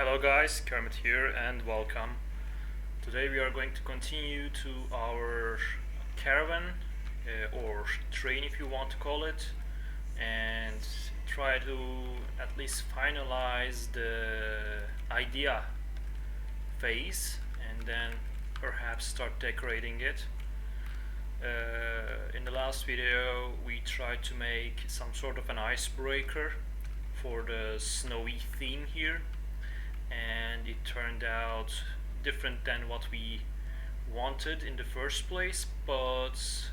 Hello guys, Kermit here and welcome. Today we are going to continue to our caravan or train if you want to call it, and try to at least finalize the idea phase and then perhaps start decorating it. In the last video we tried to make some sort of an icebreaker for the snowy theme here, and it turned out different than what we wanted in the first place, but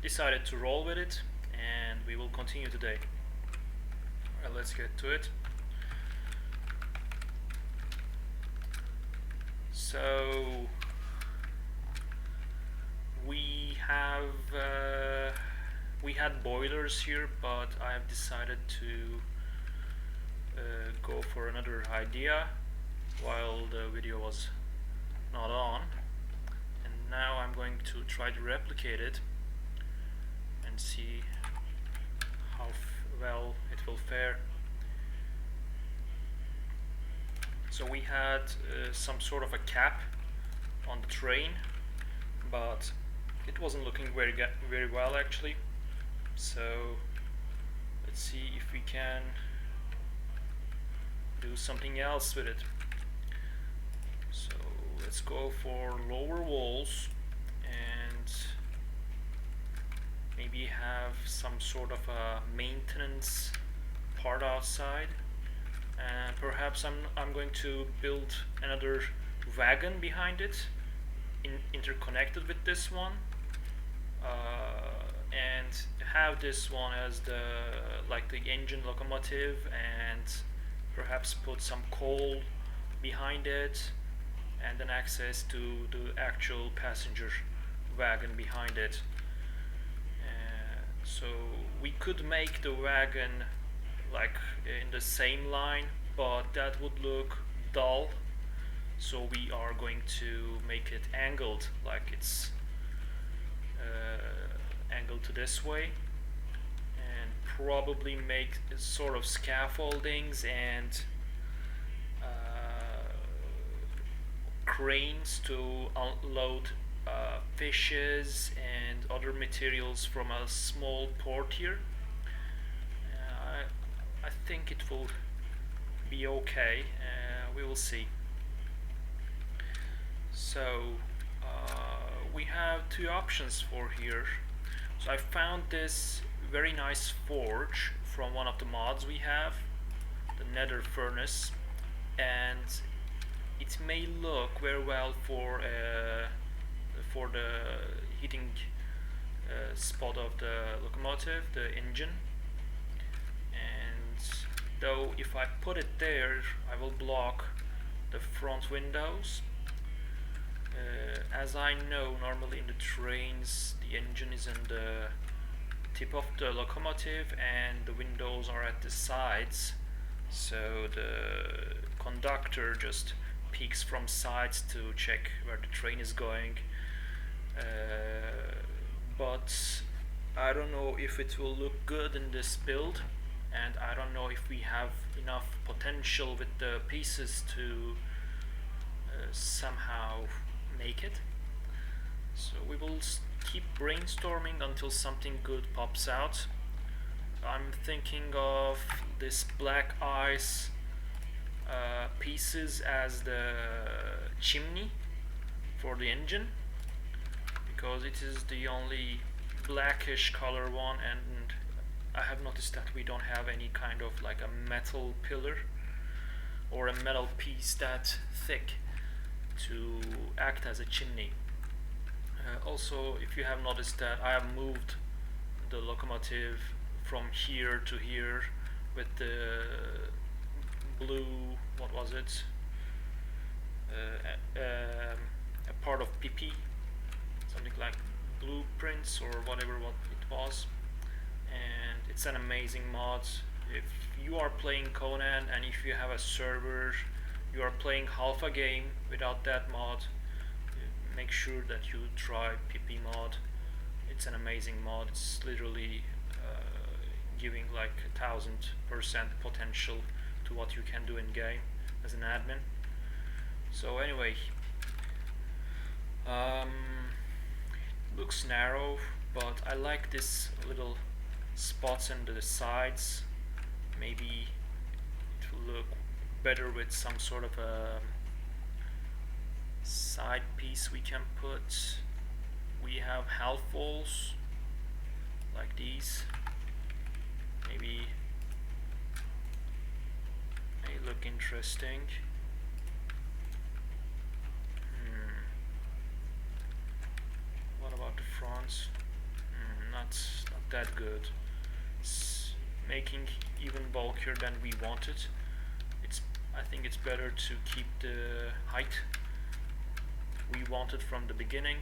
decided to roll with it, and we will continue today. Alright, let's get to it. So we had boilers here, but I have decided to go for another idea while the video was not on, and now I'm going to try to replicate it and see how well it will fare. So we had some sort of a cap on the train, but it wasn't looking very well actually. So let's see if we can do something else with it. So let's go for lower walls and maybe have some sort of a maintenance part outside, and perhaps I'm going to build another wagon behind it, interconnected with this one, and have this one as the engine locomotive, and perhaps put some coal behind it, and then access to the actual passenger wagon behind it. So we could make the wagon like in the same line, but that would look dull. So we are going to make it angled, like it's angled to this way, and probably make sort of scaffoldings and cranes to unload fishes and other materials from a small port here. I think it will be okay. We will see. So we have two options for here. So I found this very nice forge from one of the mods we have, the nether furnace, and it may look very well for the heating spot of the locomotive, the engine. And though if I put it there, I will block the front windows. As I know, normally in the trains the engine is in the tip of the locomotive and the windows are at the sides, so the conductor just peeks from sides to check where the train is going. But I don't know if it will look good in this build, and I don't know if we have enough potential with the pieces to somehow make it. So we will keep brainstorming until something good pops out. I'm thinking of this black ice pieces as the chimney for the engine, because it is the only blackish color one, and I have noticed that we don't have any kind of like a metal pillar or a metal piece that thick to act as a chimney. Also, if you have noticed that I have moved the locomotive from here to here with the blue, what was it, a part of PP, something like blueprints or whatever what it was, and it's an amazing mod. If you are playing Conan and if you have a server, you are playing half a game without that mod, make sure that you try PP mod. It's an amazing mod. It's literally giving like 1000% potential to what you can do in game as an admin. So anyway, looks narrow, but I like this little spots on the sides. Maybe it will look better with some sort of a side piece we can put. We have half walls like these. Maybe may look interesting. What about the fronts? Not that good. It's making even bulkier than we wanted. I think it's better to keep the height we wanted from the beginning,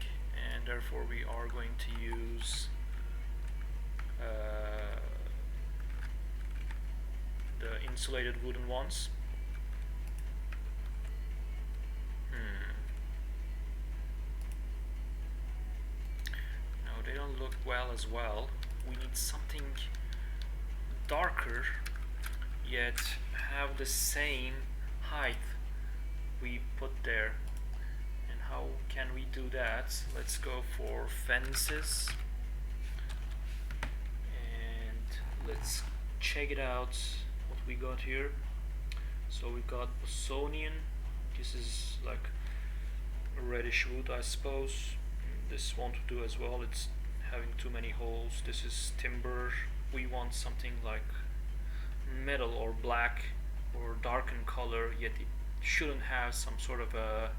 and therefore we are going to use the insulated wooden ones. No, they don't look well as well. We need something darker yet have the same height we put there. And how can we do that? Let's go for fences and let's check it out what we got here. So we got Bosonian. This is like a reddish wood, I suppose. This won't do as well, it's having too many holes. This is timber. We want something like metal or black or dark in color, yet it shouldn't have some sort of a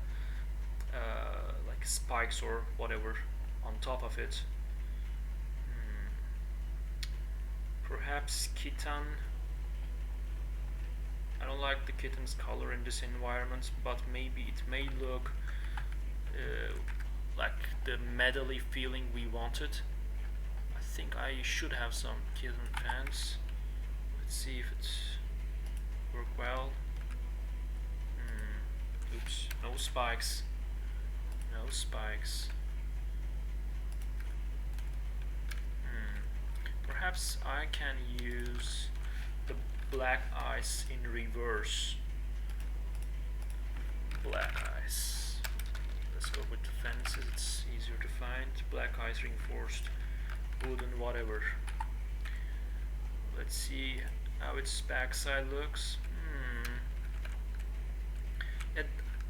like spikes or whatever on top of it. Perhaps Khitan. I don't like the Khitan's color in this environment, but maybe it may look like the metally feeling we wanted. I think I should have some Khitan fans. Let's see if it work well. Oops, no spikes. No spikes. Perhaps I can use the black ice in reverse. Black ice. Let's go with the fences, it's easier to find. Black ice reinforced wooden whatever. Let's see how its backside looks.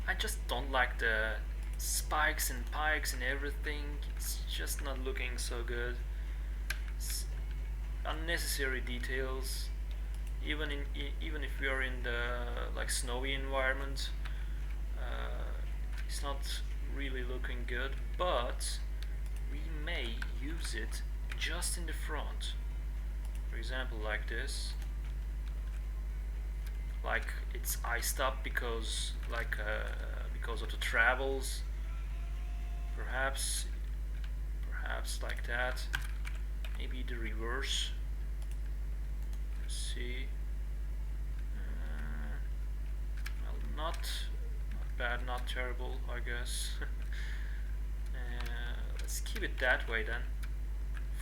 I just don't like the spikes and pikes and everything. It's just not looking so good. It's unnecessary details. Even if we are in the like snowy environment, it's not really looking good. But we may use it just in the front. For example, like this. Like it's iced up because of the travels. Perhaps like that. Maybe the reverse. Let's see. Well, not bad, not terrible, I guess. Let's keep it that way then.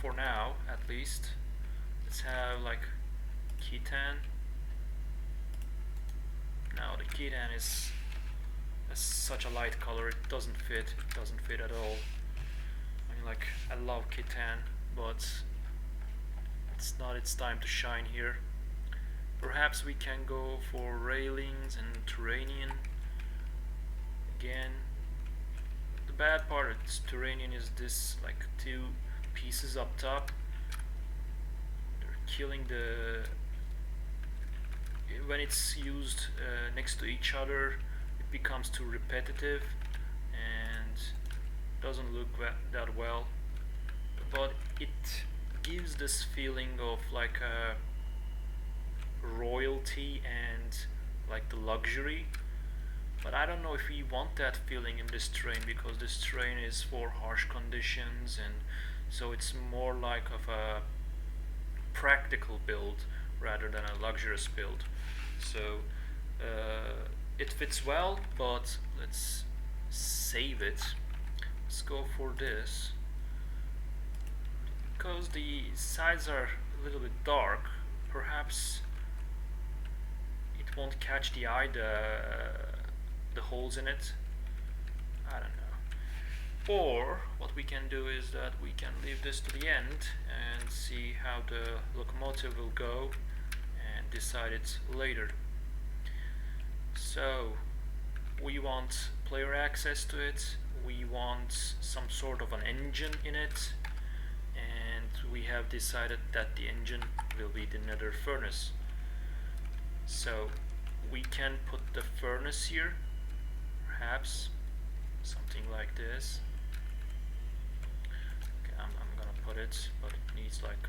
For now, at least. Let's have like Khitan. Now the Khitan is such a light color, it doesn't fit at all. I mean, like, I love Khitan, but it's not its time to shine here. Perhaps we can go for railings and Turanian again. The bad part of this Turanian is this like two pieces up top. They're killing when it's used next to each other, it becomes too repetitive and doesn't look that well. But it gives this feeling of like royalty and like the luxury. But I don't know if we want that feeling in this terrain, because this terrain is for harsh conditions, and so it's more like of a practical build rather than a luxurious build. So it fits well, but let's save it. Let's go for this. Because the sides are a little bit dark, perhaps it won't catch the eye, the holes in it. I don't know. Or what we can do is that we can leave this to the end and see how the locomotive will go and decide it later. So we want player access to it, we want some sort of an engine in it, and we have decided that the engine will be the nether furnace. So we can put the furnace here, perhaps something like this. Okay, I'm gonna put it, but it needs like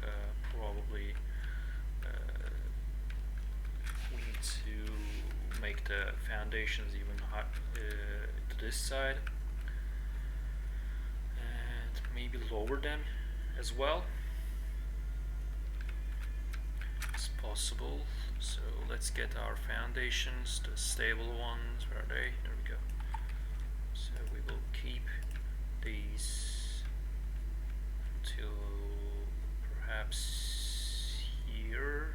probably we need to make the foundations even high, to this side, and maybe lower them as well. It's possible. So let's get our foundations, the stable ones. Where are they? There we go. So we will keep these until perhaps here.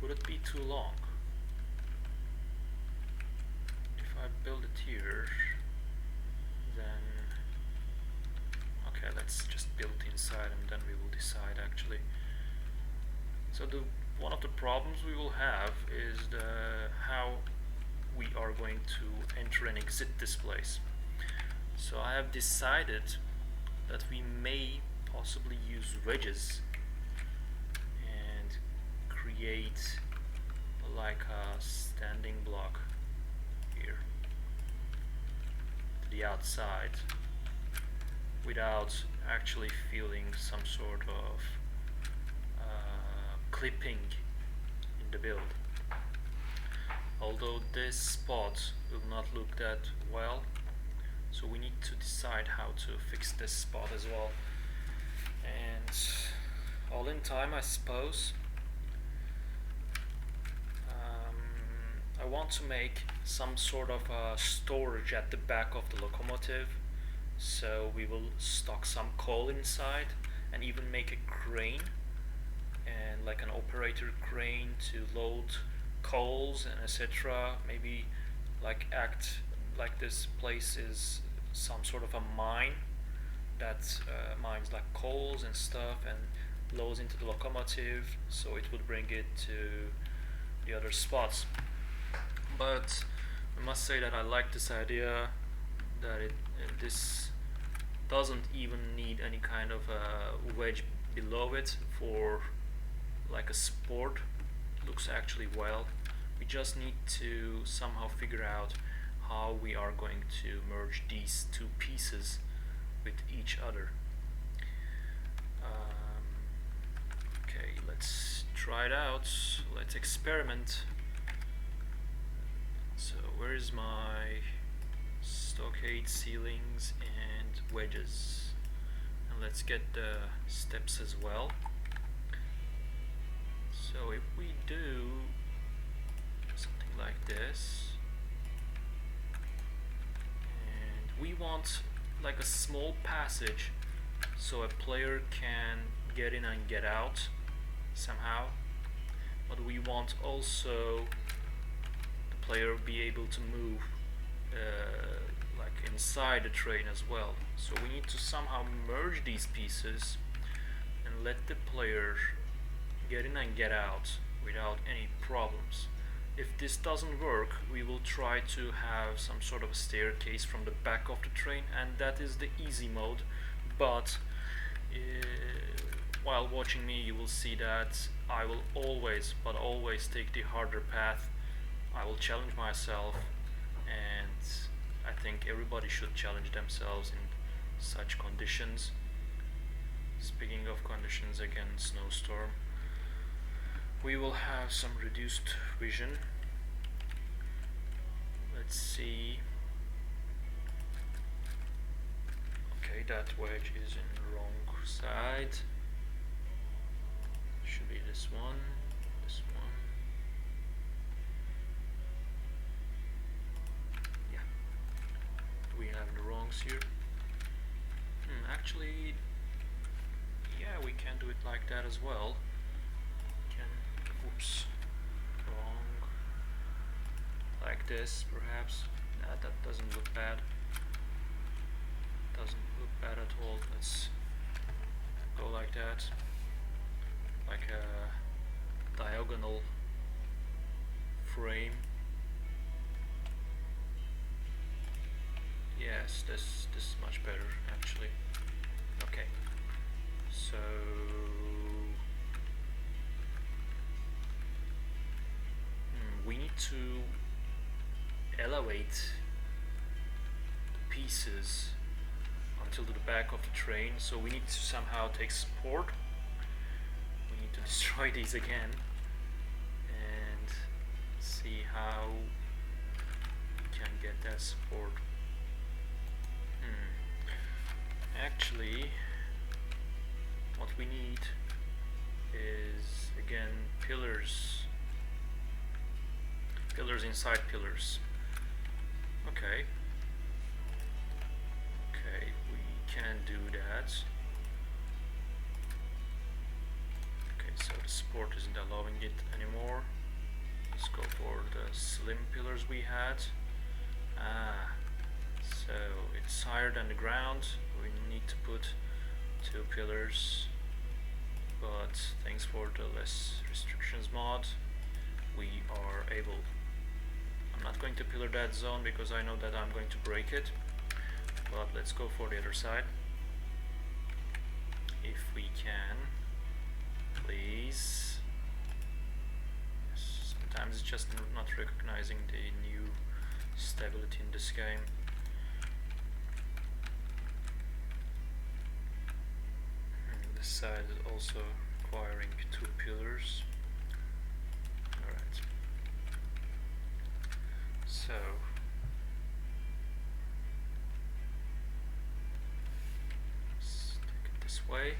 Would it be too long if I build it here? Then okay, let's just build inside and then we will decide actually. So one of the problems we will have is how we are going to enter and exit this place. So I have decided that we may possibly use wedges and create like a standing block here to the outside without actually feeling some sort of clipping in the build. Although this spot will not look that well, so we need to decide how to fix this spot as well, and all in time, I suppose. I want to make some sort of storage at the back of the locomotive, so we will stock some coal inside and even make a crane, and like an operator crane to load coals and etc. Maybe like act like this place is some sort of a mine that mines like coals and stuff and loads into the locomotive, so it would bring it to the other spots. But I must say that I like this idea that this doesn't even need any kind of a wedge below it for like a support. It looks actually well. We just need to somehow figure out how we are going to merge these two pieces with each other. Okay, let's try it out. Let's experiment. So where is my stockade ceilings and wedges? And let's get the steps as well. So if we do something like this, and we want like a small passage so a player can get in and get out somehow, but we want also the player be able to move like inside the train as well. So we need to somehow merge these pieces and let the player get in and get out without any problems. If this doesn't work, we will try to have some sort of a staircase from the back of the train, and that is the easy mode. But while watching me, you will see that I will always take the harder path. I will challenge myself, and I think everybody should challenge themselves in such conditions. Speaking of conditions, again, snowstorm. We will have some reduced vision. Let's see. Okay, that wedge is in the wrong side. Should be this one. This one. Yeah. We have the wrongs here. Actually, yeah, Yeah, we can do it like that as well. Oops, wrong. Like this, perhaps. Nah, that doesn't look bad. Doesn't look bad at all. Let's go like that, like a diagonal frame. Yes, this is much better actually. Okay, so we need to elevate the pieces until to the back of the train, so we need to somehow take support. We need to destroy these again and see how we can get that support. Actually, what we need is again pillars inside pillars. Okay, we can do that. Okay, so the support isn't allowing it anymore. Let's go for the slim pillars we had. So it's higher than the ground. We need to put 2 pillars, but thanks for the less restrictions mod, we are able. I'm not going to pillar that zone because I know that I'm going to break it, but let's go for the other side. If we can, please. Yes, sometimes it's just not recognizing the new stability in this game. This side is also requiring 2 pillars. Alright. So let's take it this way.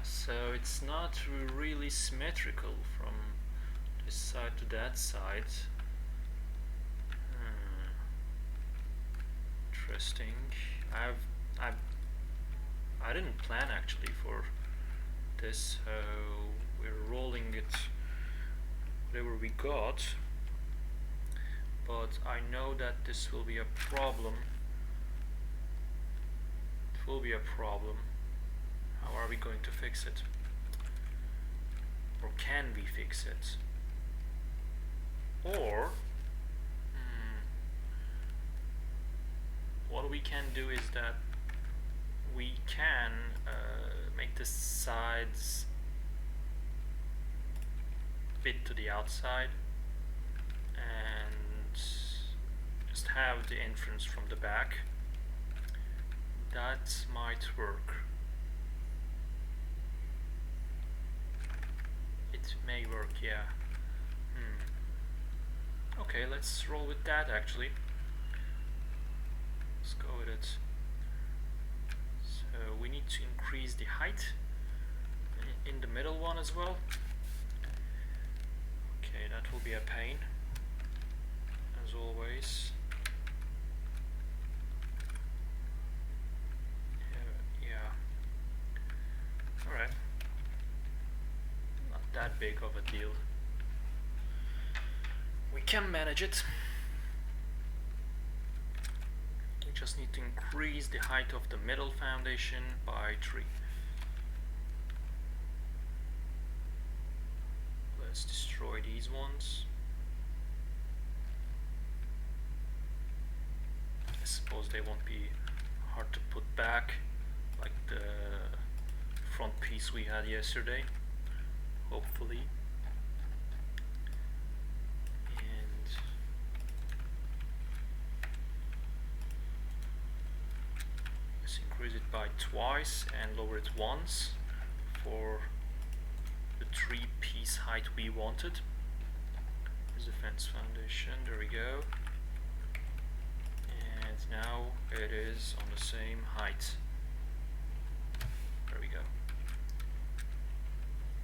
So it's not really symmetrical from this side to that side. Interesting. I didn't plan actually for this, so we're rolling it whatever we got, but I know that this will be a problem. It will be a problem. How are we going to fix it? Or can we fix it? Or what we can do is that we can make the sides bit to the outside and just have the entrance from the back. That might work. It may work, yeah. Okay, let's roll with that actually. Let's go with it. So we need to increase the height in the middle one as well. Okay, that will be a pain, as always. Yeah. Alright. Not that big of a deal. We can manage it. We just need to increase the height of the middle foundation by 3. Let's destroy these ones. I suppose they won't be hard to put back like the front piece we had yesterday, hopefully. Increase it by twice and lower it once for the 3-piece height we wanted. Here's the fence foundation, there we go. And now it is on the same height. There we go.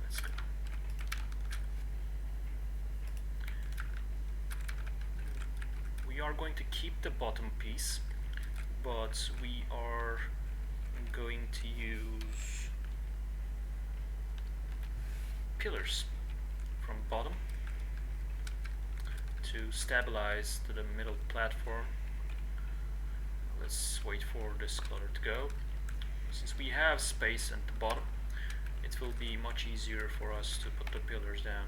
Let's go. We are going to keep the bottom piece, but we are going to use pillars from bottom to stabilize to the middle platform. Let's wait for this color to go. Since we have space at the bottom, it will be much easier for us to put the pillars down.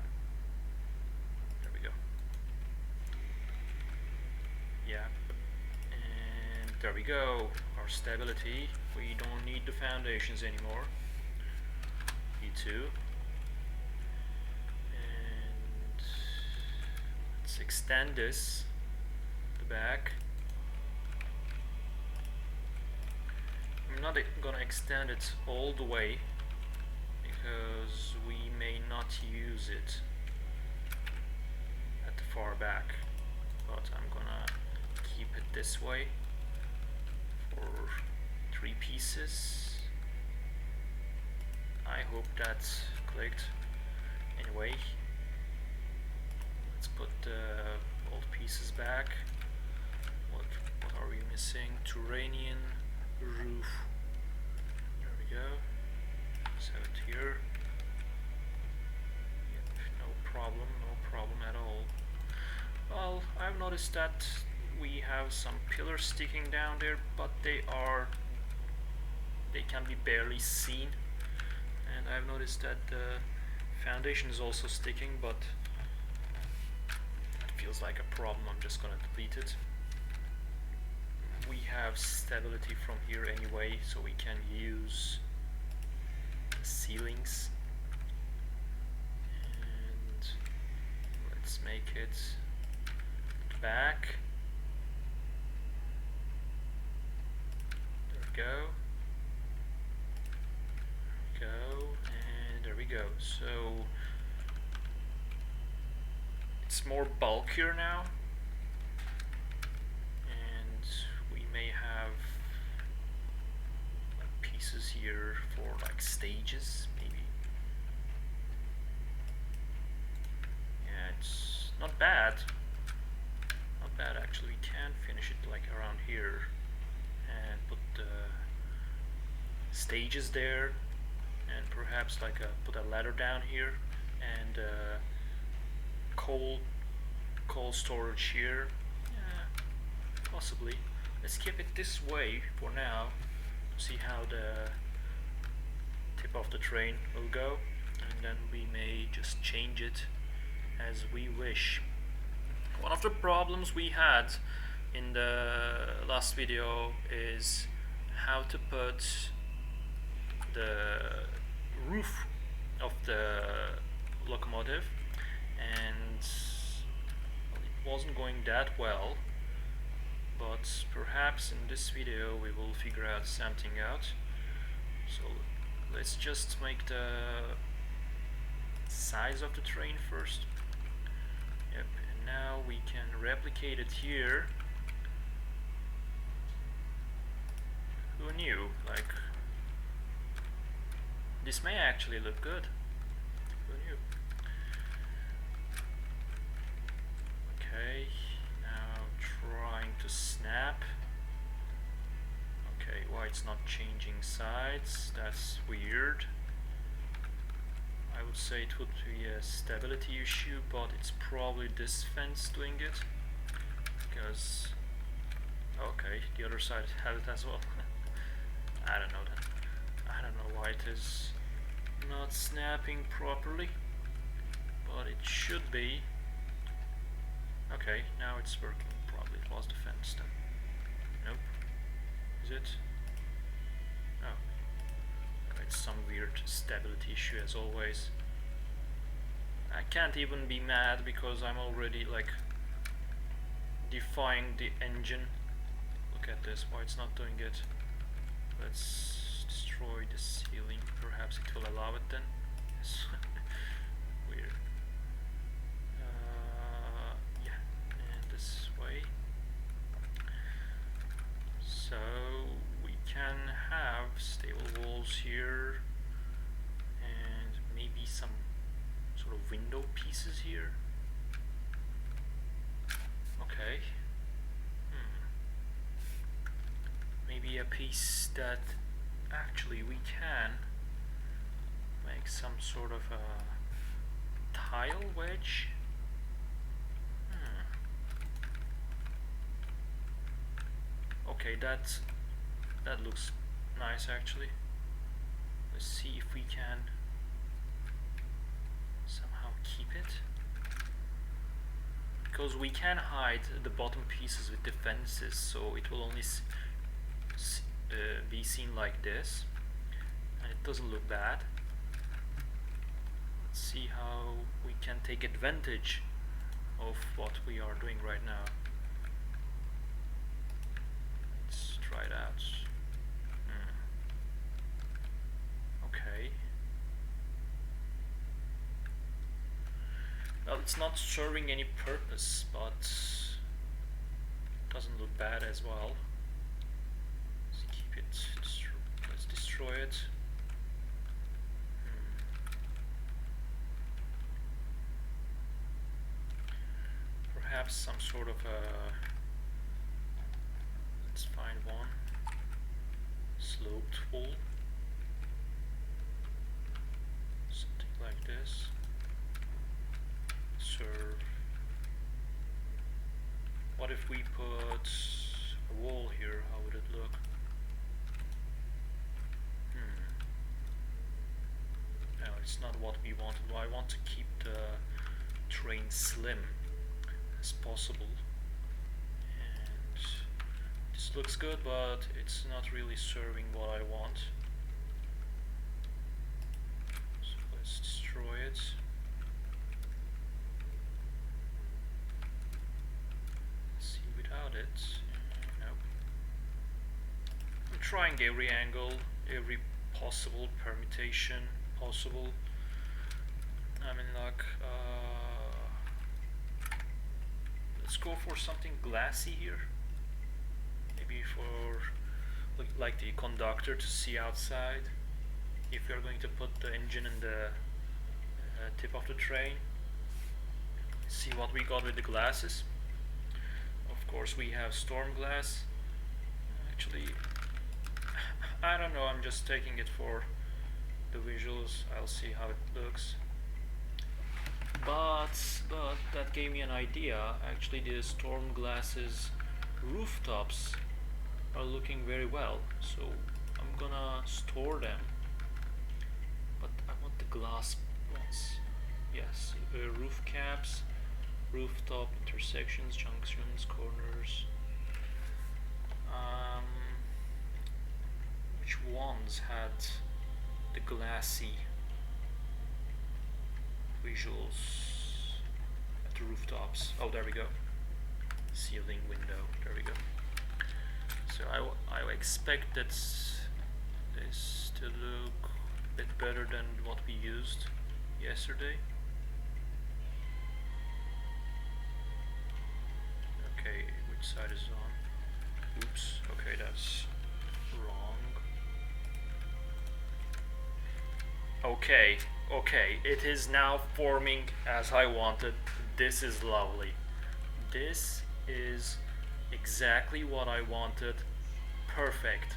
There we go. Yeah. And there we go. Our stability. We don't need the foundations anymore. E2. And let's extend this to the back. I'm not gonna extend it all the way because we may not use it at the far back, but I'm gonna keep it this way for 3 pieces. I hope that clicked. Anyway, let's put the old pieces back. What are we missing? Turanian roof. There we go. So it here. Yep, no problem at all. Well, I've noticed that we have some pillars sticking down there, but they can be barely seen. And I've noticed that the foundation is also sticking, but it feels like a problem. I'm just gonna delete it. We have stability from here anyway, so we can use the ceilings. And let's make it back. There we go. And there we go. So it's more bulkier now, and we may have like pieces here for like stages, maybe. Yeah, it's not bad. Not bad actually. We can finish it like around here and put the stages there, and perhaps like put a ladder down here and coal storage here. Yeah, possibly. Let's keep it this way for now to see how the tip of the train will go, and then we may just change it as we wish. One of the problems we had in the last video is how to put the roof of the locomotive, and it wasn't going that well, but perhaps in this video we will figure out something out. So let's just make the size of the train first. Yep, and now we can replicate it here. Who knew? Like, this may actually look good. Who knew? Okay, now trying to snap. Okay, why it's not changing sides? That's weird. I would say it would be a stability issue, but it's probably this fence doing it. Because, okay, the other side has it as well. I don't know that. I don't know why it is not snapping properly, but it should be. Okay, now it's working. Probably it was the fence then. Nope. Is it? Oh. Okay, it's some weird stability issue as always. I can't even be mad because I'm already like defying the engine. Look at this, why it's not doing it. Let's destroy the ceiling. Perhaps it will allow it then. Yes. Weird. Yeah, and this way. So we can have stable walls here, and maybe some sort of window pieces here. Okay. Maybe a piece that actually we can make some sort of a tile wedge. Okay, that looks nice actually. Let's see if we can somehow keep it, because we can hide the bottom pieces with defenses, so it will only be seen like this, and it doesn't look bad. Let's see how we can take advantage of what we are doing right now. Let's try it out. Okay. Well, it's not serving any purpose, but it doesn't look bad as well. Let's keep it. Let's destroy it. Perhaps some sort of a. Let's find one. Sloped wall. Something like this. Serve. What if we put a wall here? How would it look? No, it's not what we wanted. I want to keep the train slim as possible. And this looks good, but it's not really serving what I want. So let's destroy it. Without it, nope. I'm trying every angle, every possible permutation possible. I'm in luck. Let's go for something glassy here. Maybe for like the conductor to see outside. If you're going to put the engine in the tip of the train, see what we got with the glasses. Of course, we have storm glass. Actually, I don't know, I'm just taking it for the visuals. I'll see how it looks. But that gave me an idea. Actually, the storm glasses rooftops are looking very well, so I'm gonna store them. But I want the glass ones. Yes, roof caps. Rooftop, intersections, junctions, corners. Which ones had the glassy visuals at the rooftops? Oh, there we go. Ceiling, window, there we go. So I expect that this to look a bit better than what we used yesterday. Okay, which side is on? Oops, okay, that's wrong. Okay, it is now forming as I wanted. This is lovely. This is exactly what I wanted. Perfect.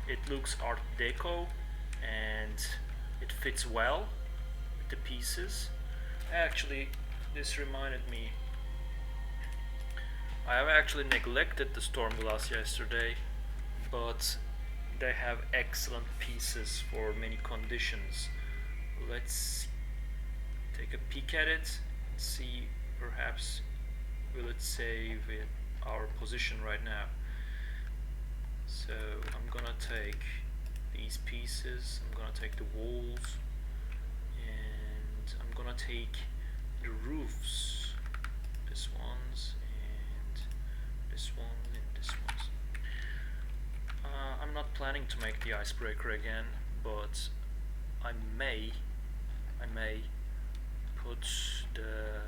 It looks Art Deco and it fits well with the pieces. Actually, this reminded me, I have actually neglected the storm glass yesterday, but they have excellent pieces for many conditions. Let's take a peek at it and see, perhaps will it save our position right now. So I'm gonna take these pieces, I'm gonna take the walls, and I'm gonna take the roofs, this one's, this one and this one's. I'm not planning to make the icebreaker again, but I may put the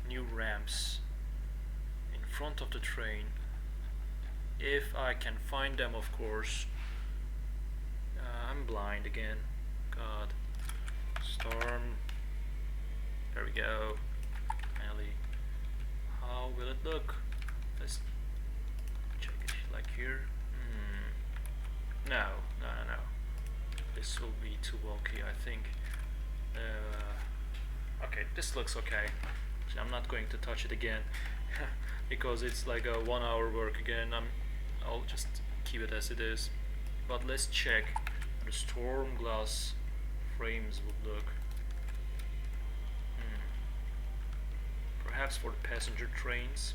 new ramps in front of the train if I can find them, of course. I'm blind again. God. Storm. There we go. Finally. How will it look? Let's check it like here. No. This will be too bulky, I think. Okay, this looks okay. So I'm not going to touch it again because it's like a 1 hour work again. I'll just keep it as it is. But let's check how the storm glass frames would look. Perhaps for the passenger trains.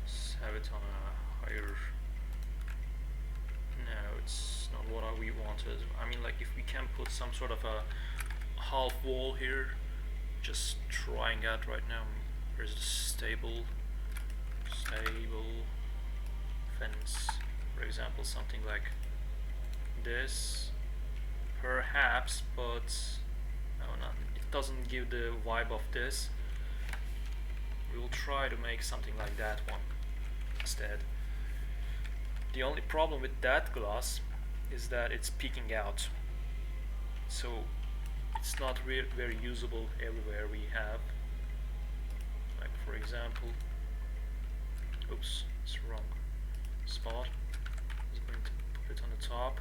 Let's have it on a higher. No, it's not what we wanted. I mean, like, if we can put some sort of a half wall here, just trying out right now. There's the stable fence, for example, something like this, perhaps, but no, not. It doesn't give the vibe of this. We will try to make something like that one instead. The only problem with that glass is that it's peeking out, so it's not very usable everywhere we have. Like, for example, oops, it's the wrong spot. I was going to put it on the top.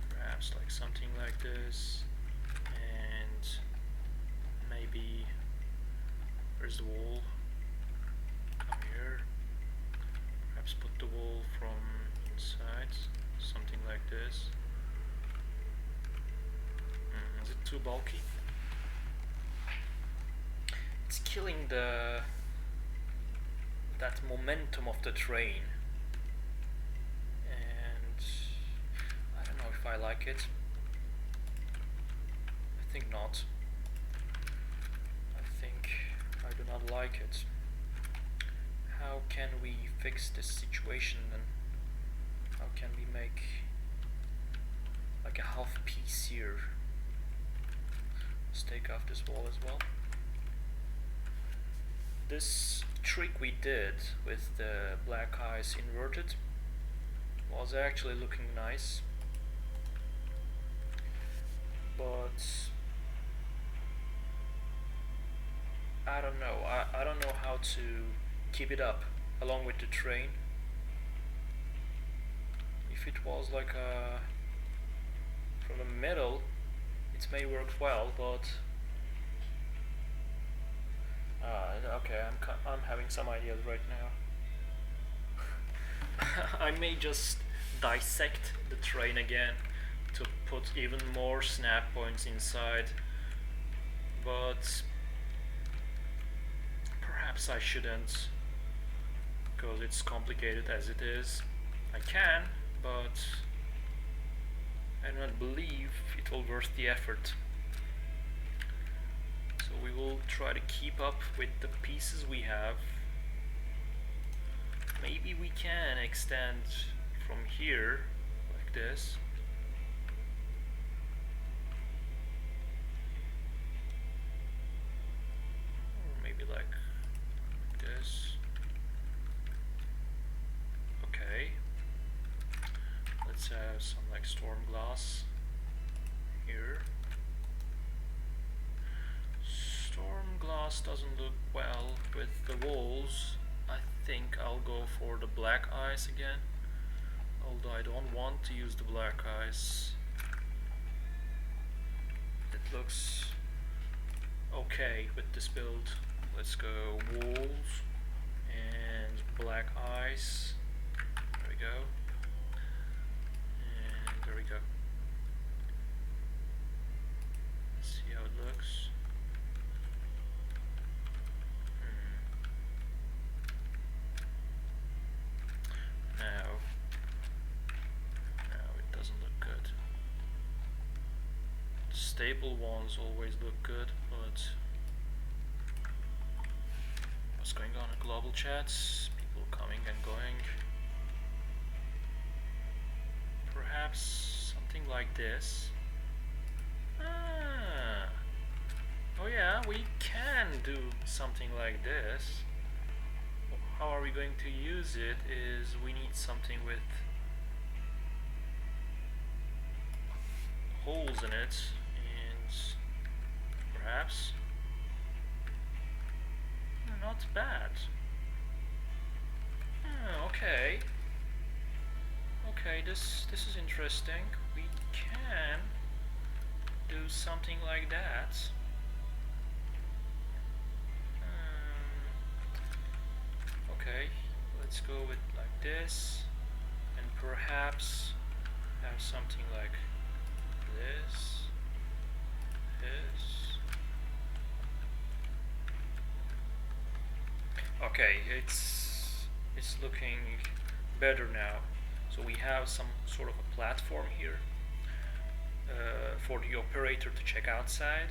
Perhaps like something like this, and maybe where's the wall? Come here. Perhaps put the wall from inside, something like this. Is it too bulky? It's killing that momentum of the train, and I don't know if I like it. I think not. I think I do not like it. How can we fix this situation then? How can we make like a half piece here? Let's take off this wall as well. This trick we did with the black eyes inverted was actually looking nice, but I don't know. I don't know how to keep it up along with the train. If it was like from the middle, it may work well, but okay, I'm having some ideas right now. I may just dissect the train again to put even more snap points inside, but perhaps I shouldn't, because it's complicated as it is. I can, but I do not believe it will worth the effort. So we will try to keep up with the pieces we have. Maybe we can extend from here like this. Or maybe like this. Okay. Let's have some like storm glass here. Storm glass doesn't look well with the walls. I think I'll go for the black eyes again, although I don't want to use the black eyes. It looks okay with this build. Let's go walls and black eyes. There we go. And there we go. Let's see how it looks. No, it doesn't look good. Stable ones always look good, but what's going on in global chats? People coming and going. Perhaps something like this. Oh yeah, we can do something like this. How are we going to use it is we need something with holes in it, and perhaps not bad. Okay. Okay, this is interesting. We can do something like that. Okay, let's go with like this, and perhaps have something like this. Okay, it's looking better now. So we have some sort of a platform here for the operator to check outside.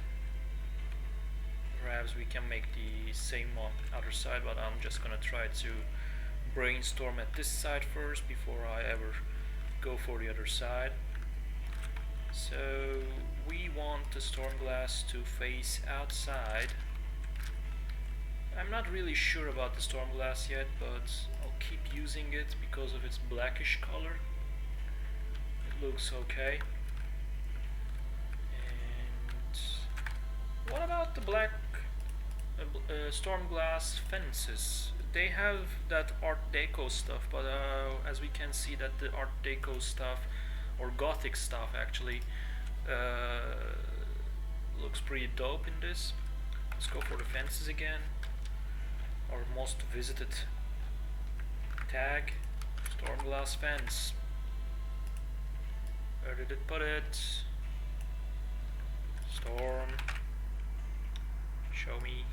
Perhaps we can make the same on other side, but I'm just gonna try to brainstorm at this side first before I ever go for the other side. So we want the storm glass to face outside. I'm not really sure about the storm glass yet, but I'll keep using it because of its blackish color. It looks okay. And what about the black storm glass fences? They have that Art Deco stuff, but as we can see that the Art Deco stuff, or Gothic stuff actually, looks pretty dope in this. Let's go for the fences again. Our most visited tag, storm glass fence. Where did it put it? Storm. Show me.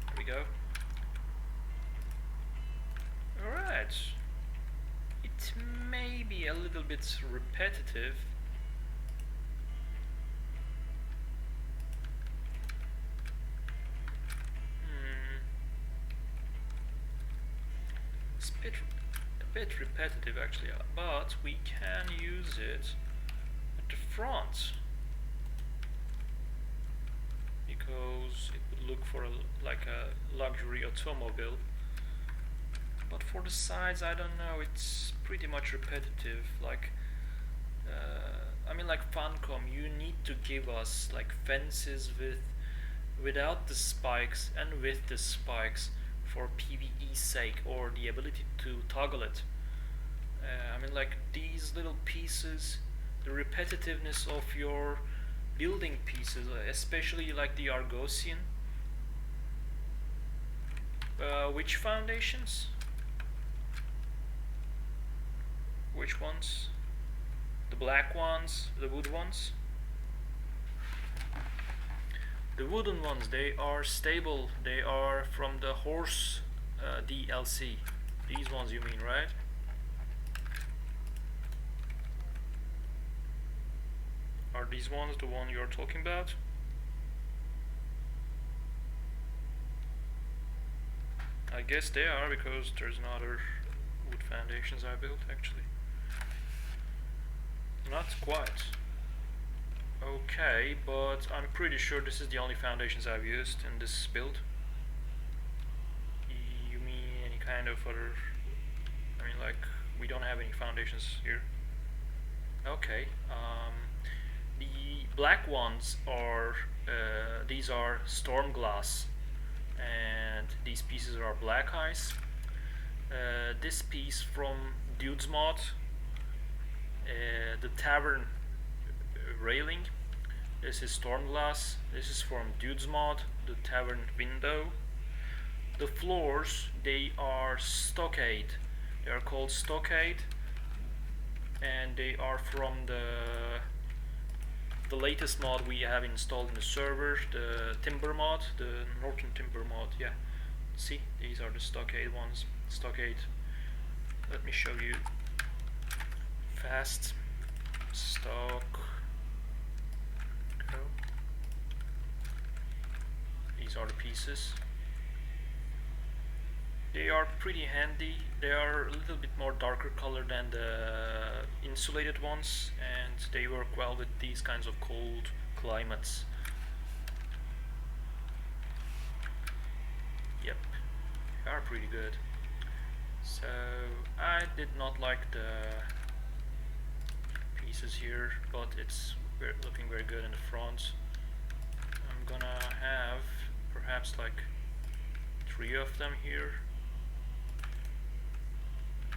There we go. Alright. It may be a little bit repetitive. It's a bit repetitive actually, but we can use it at the front because it would look for like a luxury automobile. But for the sides, I don't know, it's pretty much repetitive. Like, I mean, like Funcom, you need to give us like fences without the spikes and with the spikes for PvE sake, or the ability to toggle it. I mean, like these little pieces, the repetitiveness of your building pieces, especially like the Argosian. Which foundations? Which ones? The black ones, the wood ones? The wooden ones, they are stable. They are from the horse DLC. These ones you mean, right? Are these ones the one you're talking about? I guess they are, because there's another wood foundations I built actually. Not quite. Okay, but I'm pretty sure this is the only foundations I've used in this build. You mean any kind of other... I mean, like, we don't have any foundations here. Okay, the black ones are... these are storm glass, and these pieces are black ice. This piece from Dude's Mod, the tavern railing, this is storm glass. This is from Dude's Mod, the tavern window. The floors, they are stockade. They are called stockade, and they are from the latest mod we have installed in the server, the timber mod, the northern timber mod. Yeah, see, these are the stockade ones. Stockade. Let me show you fast. Stock. Go. These are the pieces. They are pretty handy. They are a little bit more darker color than the insulated ones, and they work well with these kinds of cold climates. Yep, they are pretty good. So I did not like the pieces here, but it's looking very good in the front. I'm gonna have perhaps like 3 of them here.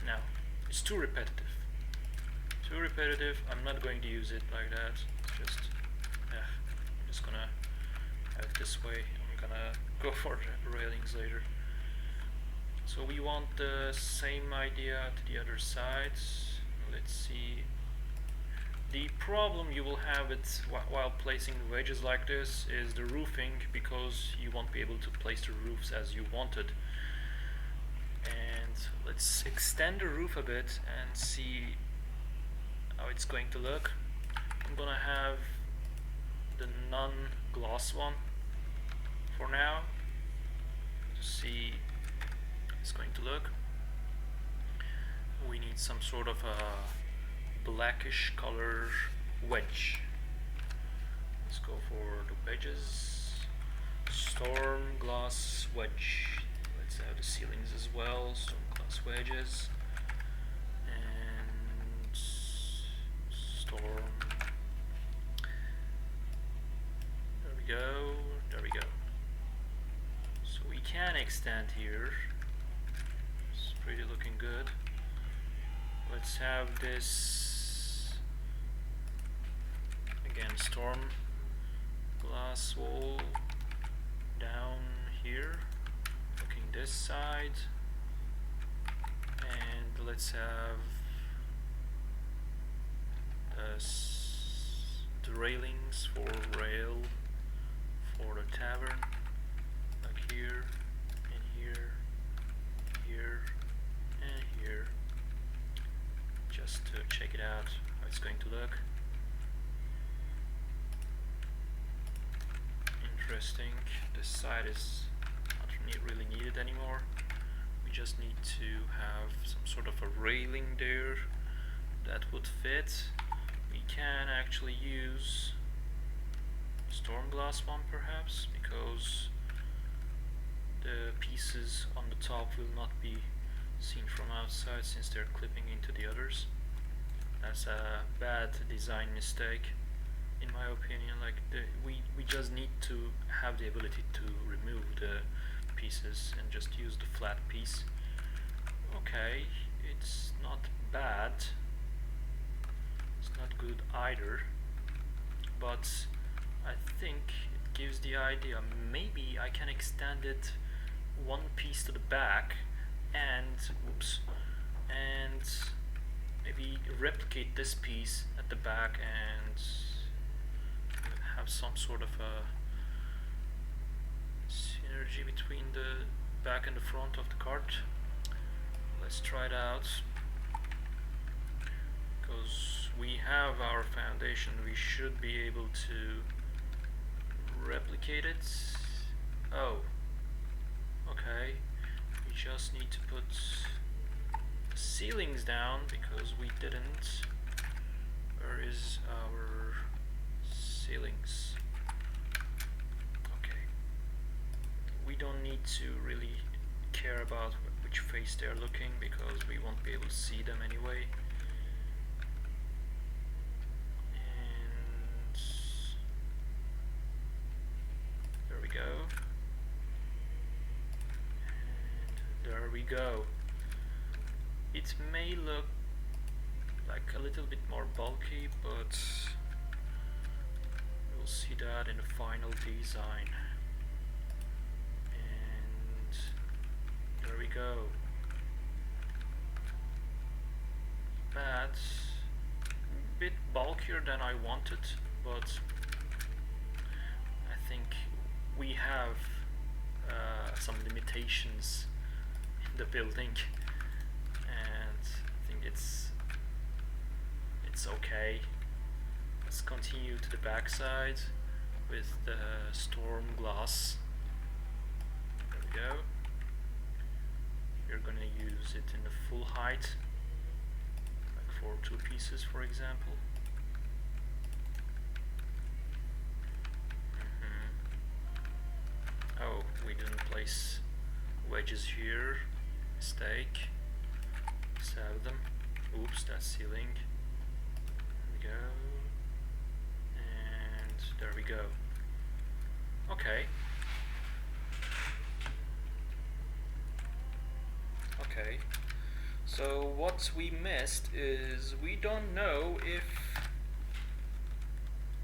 No, it's too repetitive. Too repetitive. I'm not going to use it like that. It's just I'm just gonna have it this way. I'm gonna go for the railings later. So we want the same idea to the other side. Let's see. The problem you will have while placing wedges like this is the roofing, because you won't be able to place the roofs as you wanted. And let's extend the roof a bit and see how it's going to look. I'm gonna have the non-gloss one for now to see how it's going to look. We need some sort of a blackish color wedge. Let's go for the wedges. Storm glass wedge. Let's have the ceilings as well. Storm glass wedges. And storm. There we go. There we go. So we can extend here. It's pretty looking good. Let's have this again, storm glass wall down here, looking this side, and let's have the railings for rail for the tavern, like here, and here, here, and here. Just to check it out, how it's going to look. Interesting. This side is not really needed anymore. We just need to have some sort of a railing there that would fit. We can actually use storm glass one perhaps, because the pieces on the top will not be seen from outside since they're clipping into the others. That's a bad design mistake in my opinion. Like we just need to have the ability to remove the pieces and just use the flat piece. Okay, it's not bad, it's not good either, but I think it gives the idea. Maybe I can extend it one piece to the back and and maybe replicate this piece at the back and have some sort of a synergy between the back and the front of the cart. Let's try it out, because we have our foundation, we should be able to replicate it. Oh, okay. We just need to put ceilings down because we didn't. Where is our ceilings? Okay. We don't need to really care about which face they're looking because we won't be able to see them anyway. And there we go. There we go. It may look like a little bit more bulky, but we'll see that in the final design. And there we go. That's a bit bulkier than I wanted, but I think we have some limitations in the building, and I think it's okay. Let's continue to the back side with the storm glass. There we go. We're gonna use it in the full height, like for 2 pieces, for example. Oh, we didn't place wedges here. Mistake. Let's have them. Oops, that's ceiling. There we go. And there we go. Okay. Okay. So what we missed is we don't know if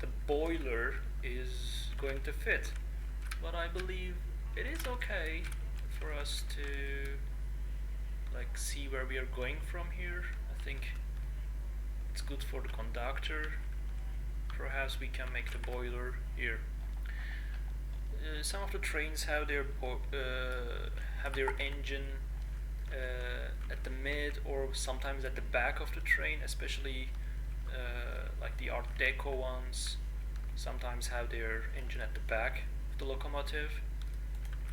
the boiler is going to fit, but I believe it is okay for us to like see where we are going from here. I think it's good for the conductor. Perhaps we can make the boiler here. Some of the trains have their engine at the mid or sometimes at the back of the train, especially like the Art Deco ones sometimes have their engine at the back of the locomotive,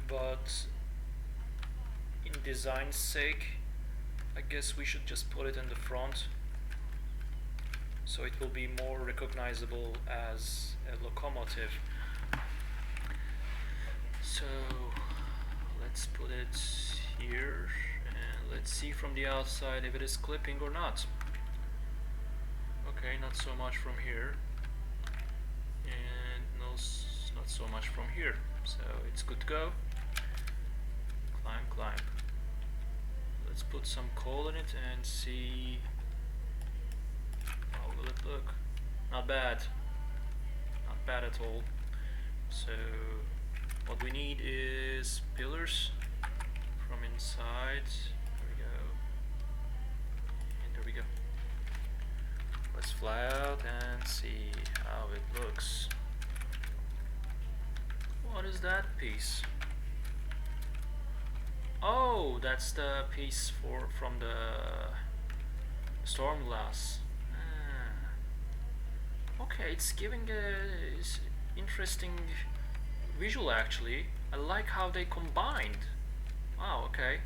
but in design's sake I guess we should just put it in the front so it will be more recognizable as a locomotive. So let's put it here and let's see from the outside if it is clipping or not. Okay, not so much from here, and not so much from here, so it's good to go. Climb. Let's put some coal in it and see how will it look. Not bad at all. So what we need is pillars from inside. There we go. And there we go. Let's fly out and see how it looks. What is that piece? Oh, that's the piece from the storm glass. Okay, it's giving a interesting visual actually. I like how they combined. Wow, okay.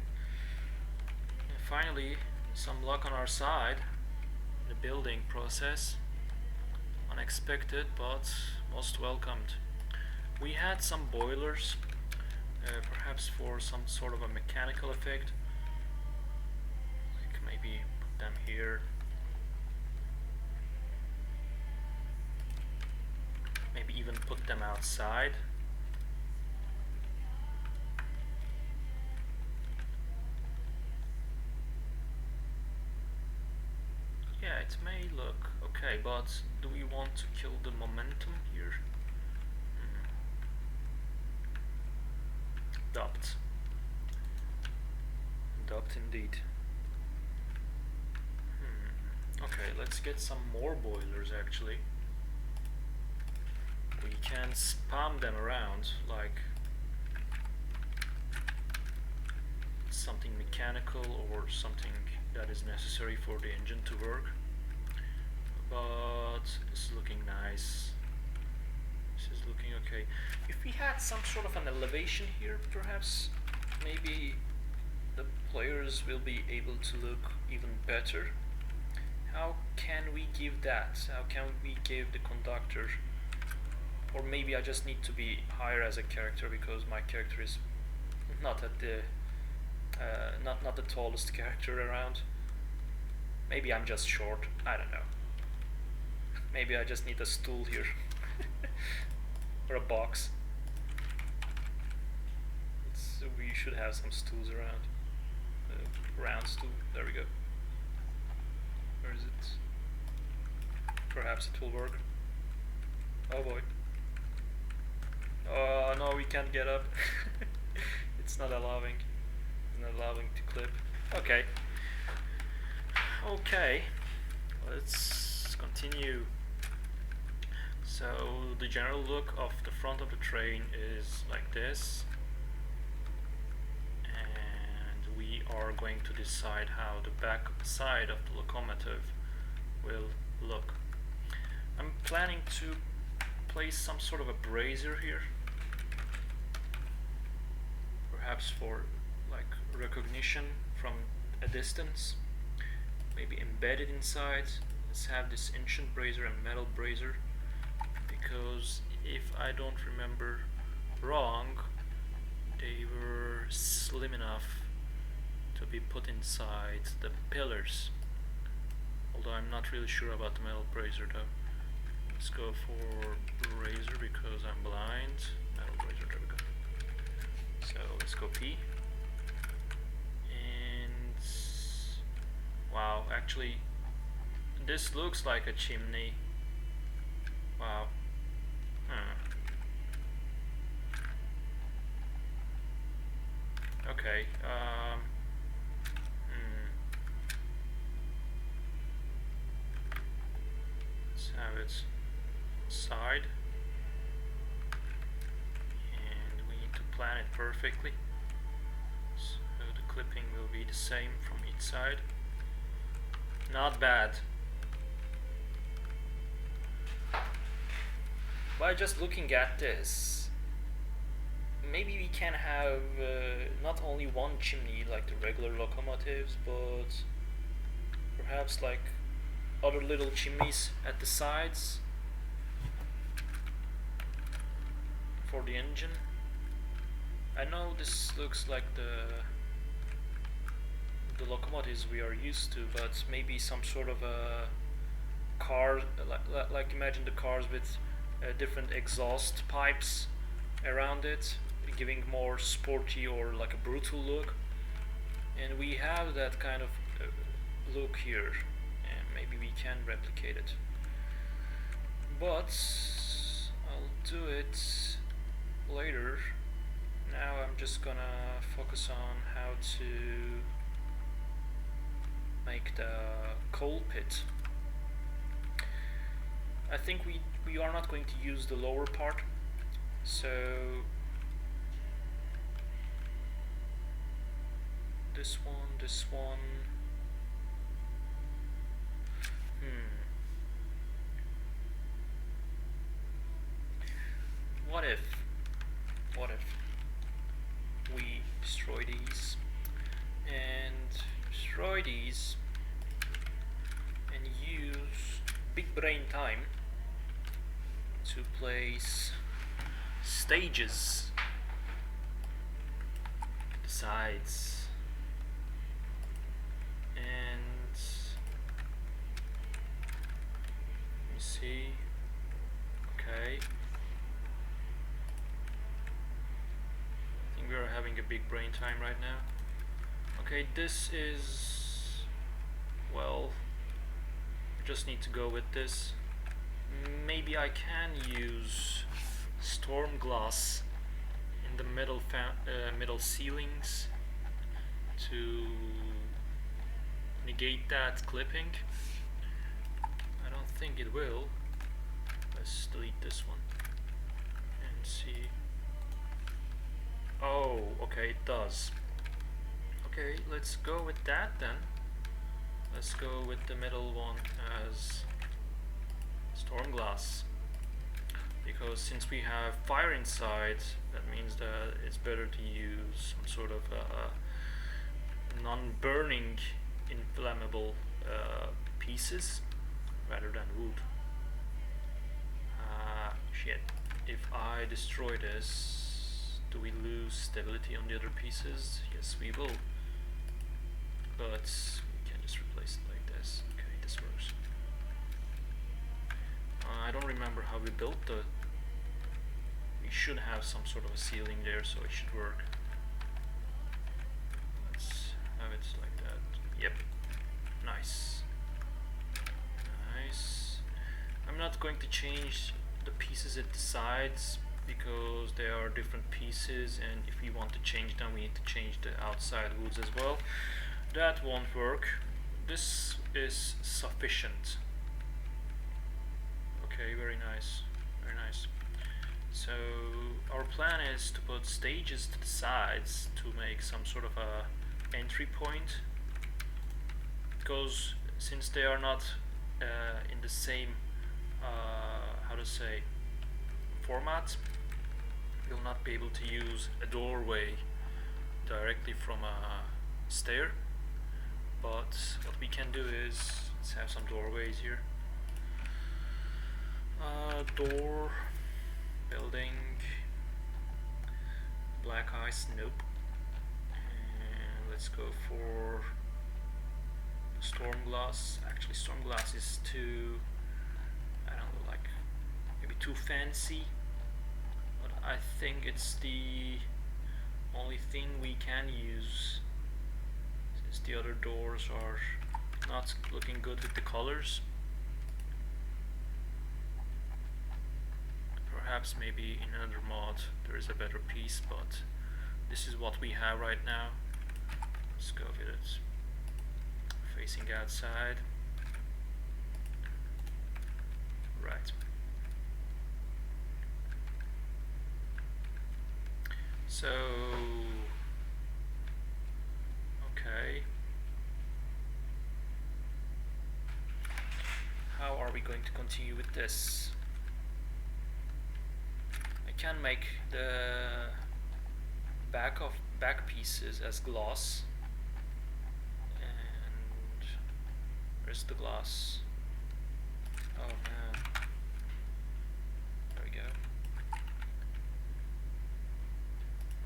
And finally, some luck on our side. The building process. Unexpected, but most welcomed. We had some boilers, perhaps for some sort of a mechanical effect. Like maybe put them here. Maybe even put them outside. Yeah, it may look okay, but do we want to kill the momentum here? Duct indeed. Okay, let's get some more boilers actually. We can spam them around like something mechanical or something that is necessary for the engine to work. But this is looking nice. This is looking okay. If we had some sort of an elevation here, perhaps maybe the players will be able to look even better. How can we give that? How can we give the conductor? Or maybe I just need to be higher as a character because my character is not at the not the tallest character around. Maybe I'm just short. I don't know. Maybe I just need a stool here or a box. We should have some stools around. Round stool. There we go. Where is it? Perhaps it will work. Oh boy. Oh no, we can't get up. It's not allowing. It's not allowing to clip. Okay. Okay. Let's continue. So the general look of the front of the train is like this. And we are going to decide how the back side of the locomotive will look. I'm planning to place some sort of a brazier here, perhaps for like recognition from a distance, maybe embedded inside. Let's have this ancient brazier and metal brazier, because if I don't remember wrong, they were slim enough to be put inside the pillars, although I'm not really sure about the metal brazier though. Let's go for razor because I'm blind. Metal razor, there we go. So let's go P. And wow, actually this looks like a chimney. Wow, Okay. Let's have it side, and we need to plan it perfectly. So the clipping will be the same from each side. Not bad. By just looking at this, maybe we can have not only one chimney like the regular locomotives, but perhaps like other little chimneys at the sides for the engine. I know this looks like the locomotives we are used to, but maybe some sort of a car, like imagine the cars with different exhaust pipes around it, giving more sporty or like a brutal look. And we have that kind of look here, and maybe we can replicate it. But I'll do it later. Now I'm just gonna focus on how to make the coal pit. I think we are not going to use the lower part, so this one. What if we destroy these and use big brain time to place stages at the sides, and let me see. Okay, I think we are having a big brain time right now. Okay, this is, well, I just need to go with this. Maybe I can use storm glass in the middle ceilings to negate that clipping. I don't think it will. Let's delete this one and see. Oh, okay, it does. Okay, let's go with that then. Let's go with the middle one as storm glass, because since we have fire inside, that means that it's better to use some sort of non-burning inflammable pieces rather than wood. Shit, if I destroy this, do we lose stability on the other pieces? Yes, we will, but we can just replace it like this. Okay, this works. I don't remember how we built the. We should have some sort of a ceiling there, so it should work. Let's have it like that. Yep. Nice. Nice. I'm not going to change the pieces at the sides because they are different pieces, and if we want to change them, we need to change the outside woods as well. That won't work. This is sufficient. Okay, very nice, very nice. So our plan is to put stages to the sides to make some sort of a entry point, because since they are not in the same how to say format, we'll not be able to use a doorway directly from a stair. But what we can do is, let's have some doorways here. Door, building, black ice, nope. And let's go for storm glass. Actually, storm glass is too, I don't know, like maybe too fancy, but I think it's the only thing we can use, since the other doors are not looking good with the colors. Perhaps maybe in another mod there is a better piece, but this is what we have right now. Let's go with it. Facing outside. Right. So, okay. How are we going to continue with this? I can make the back pieces as gloss. And where's the gloss? Oh man. There we go.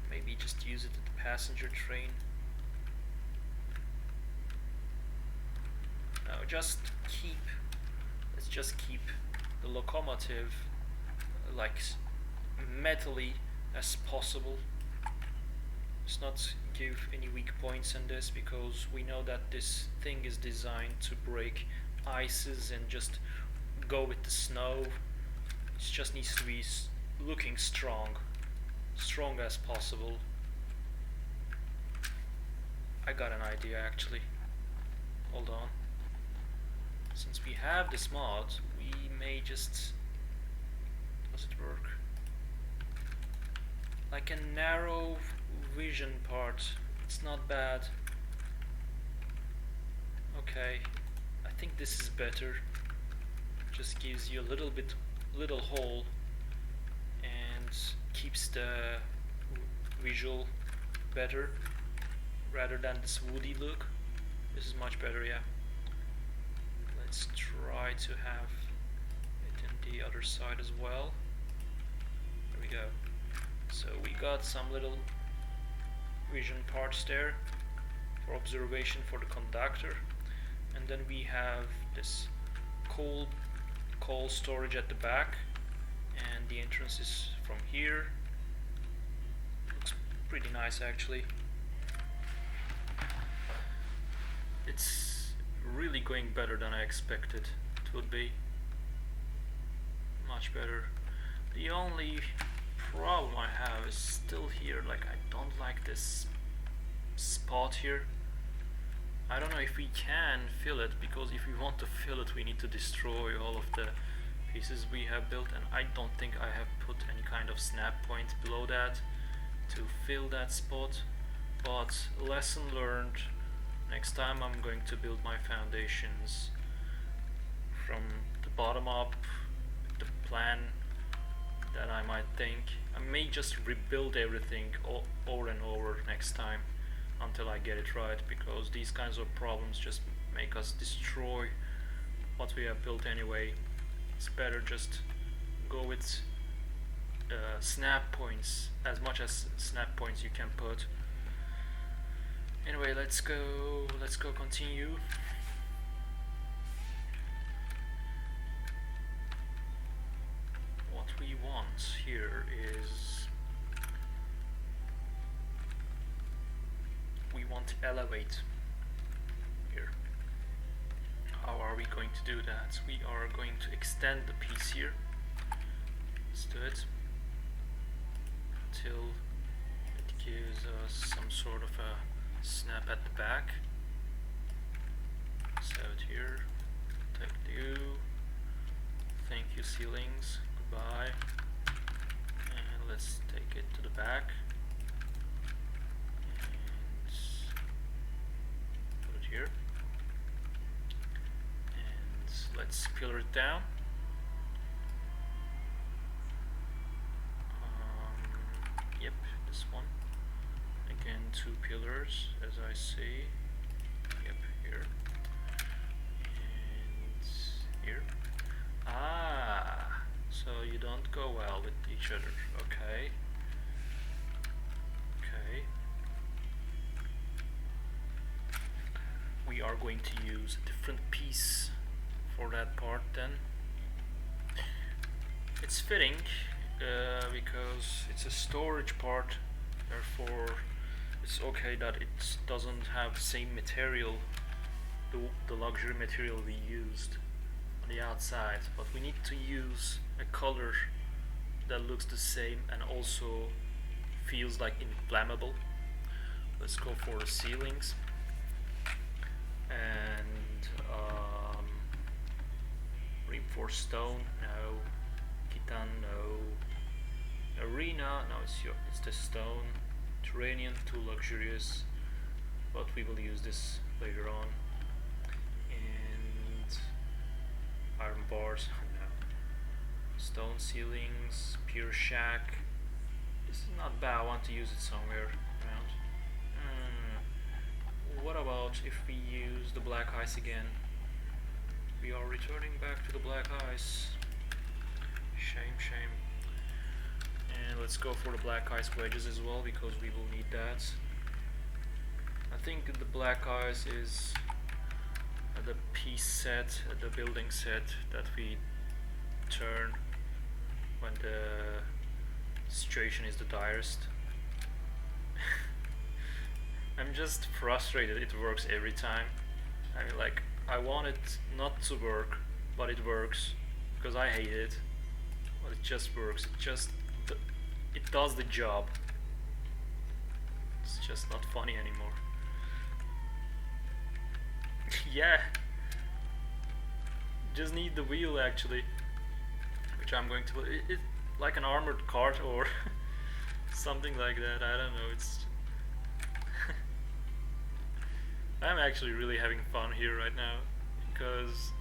Maybe just use it at the passenger train. No, let's just keep the locomotive like metally as possible. Let's not give any weak points in this, because we know that this thing is designed to break ices and just go with the snow. It just needs to be looking strong as possible. I got an idea actually. Hold on. Since we have this mod, we may just... Does it work? Like a narrow vision part. It's not bad. Okay. I think this is better. Just gives you a little hole and keeps the visual better rather than this woody look. This is much better, yeah. Let's try to have it in the other side as well. There we go. So we got some little vision parts there for observation for the conductor, and then we have this coal storage at the back, and the entrance is from here. Looks pretty nice actually. It's really going better than I expected it would be. Much better. The only problem I have is still here. Like, I don't like this spot here. I don't know if we can fill it, because if we want to fill it we need to destroy all of the pieces we have built, and I don't think I have put any kind of snap point below that to fill that spot. But lesson learned. Next time I'm going to build my foundations from the bottom up, the plan that I might think. I may just rebuild everything over and over next time until I get it right, because these kinds of problems just make us destroy what we have built anyway. It's better just go with snap points, as much as snap points you can put. Anyway, let's go continue. What we want here is we want to elevate here. How are we going to do that? We are going to extend the piece here. Let's do it until it gives us some sort of a snap at the back. Set it here. Thank you. Thank you, ceilings. Goodbye. And let's take it to the back. And put it here. And let's pillar it down. Yep, this one. Again, 2 pillars, as I see. Yep, here. And here. Ah, so you don't go well with each other. Okay. Okay. We are going to use a different piece for that part then. It's fitting because it's a storage part, therefore it's okay that it doesn't have the same material, the luxury material we used on the outside, but we need to use a color that looks the same and also feels like inflammable. Let's go for the ceilings. And reinforced stone, no. Khitan, no. Arena, no, it's the stone. Terranean, too luxurious, but we will use this later on. And iron bars, no. Stone ceilings, pure shack. This is not bad, I want to use it somewhere around. What about if we use the black ice again? We are returning back to the black ice. Shame, shame. And let's go for the black ice wedges as well, because we will need that. I think the black ice is the piece set, the building set that we turn when the situation is the direst. I'm just frustrated it works every time. I mean, like, I want it not to work, but it works, because I hate it, but it just works. It does the job. It's just not funny anymore. Yeah, just need the wheel actually, which I'm going to it like an armored cart or something like that. I don't know. It's I'm actually really having fun here right now, because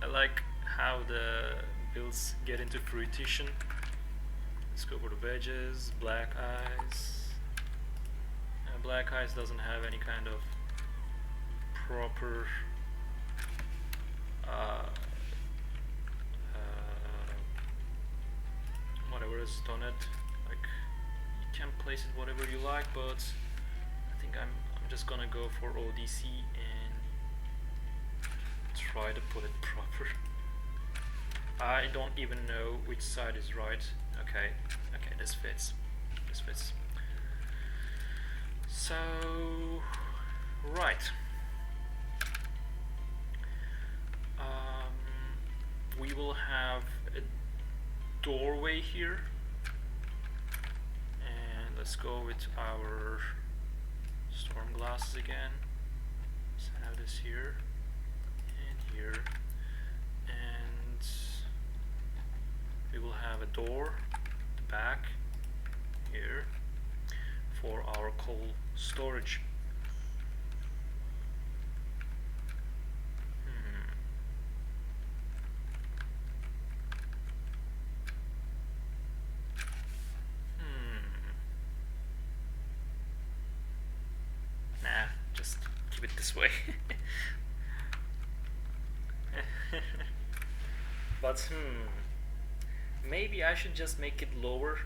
I like how the builds get into fruition. Let's go for the wedges, black ice. Black ice doesn't have any kind of proper whatever is on it. Like, you can place it whatever you like, but I think I'm just gonna go for ODC and try to put it proper. I don't even know which side is right. Okay, this fits. This fits. So, right. We will have a doorway here, and let's go with our storm glasses again. Let's have this here and here, and we will have a door at the back here for our coal storage. Nah, just keep it this way. But maybe I should just make it lower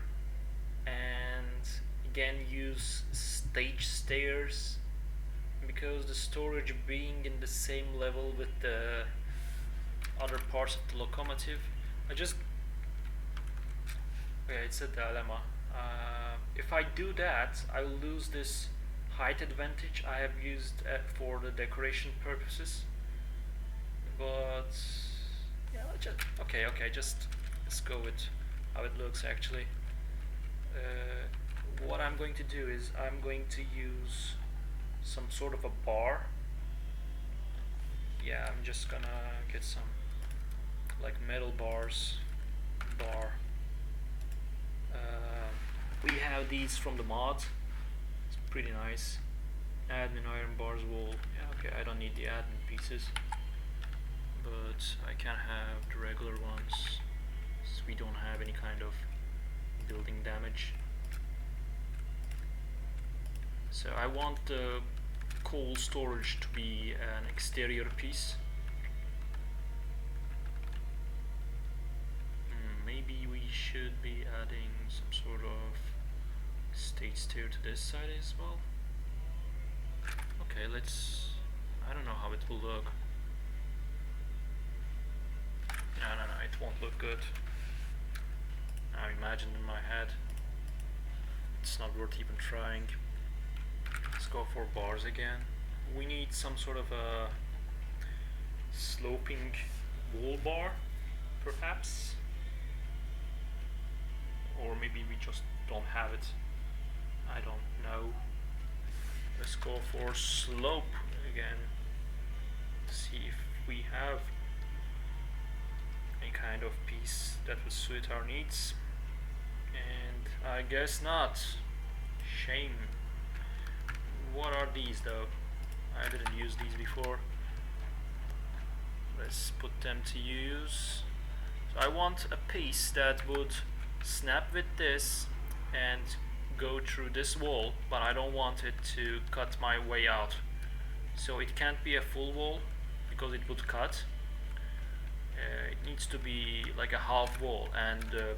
and again use stage stairs, because the storage being in the same level with the other parts of the locomotive. It's a dilemma. If I do that, I will lose this height advantage I have used for the decoration purposes. But yeah, just let's go with how it looks actually. What I'm going to do is I'm going to use some sort of a bar. Yeah, I'm just gonna get some like metal bars. We have these from the mod. It's pretty nice. Admin iron bars wool. Yeah, okay, I don't need the admin pieces, but I can have the regular ones, so we don't have any kind of building damage. So I want the coal storage to be an exterior piece. Maybe we should be adding some sort of stage stair to this side as well. Okay, I don't know how it will look. No, it won't look good. I imagined in my head. It's not worth even trying. Let's go for bars again. We need some sort of a sloping wall bar, perhaps. Or maybe we just don't have it. I don't know. Let's go for slope again. See if we have any kind of piece that would suit our needs. And I guess not. Shame. What are these though? I didn't use these before. Let's put them to use. So I want a piece that would snap with this and go through this wall, but I don't want it to cut my way out. So it can't be a full wall because it would cut. It needs to be like a half wall, and the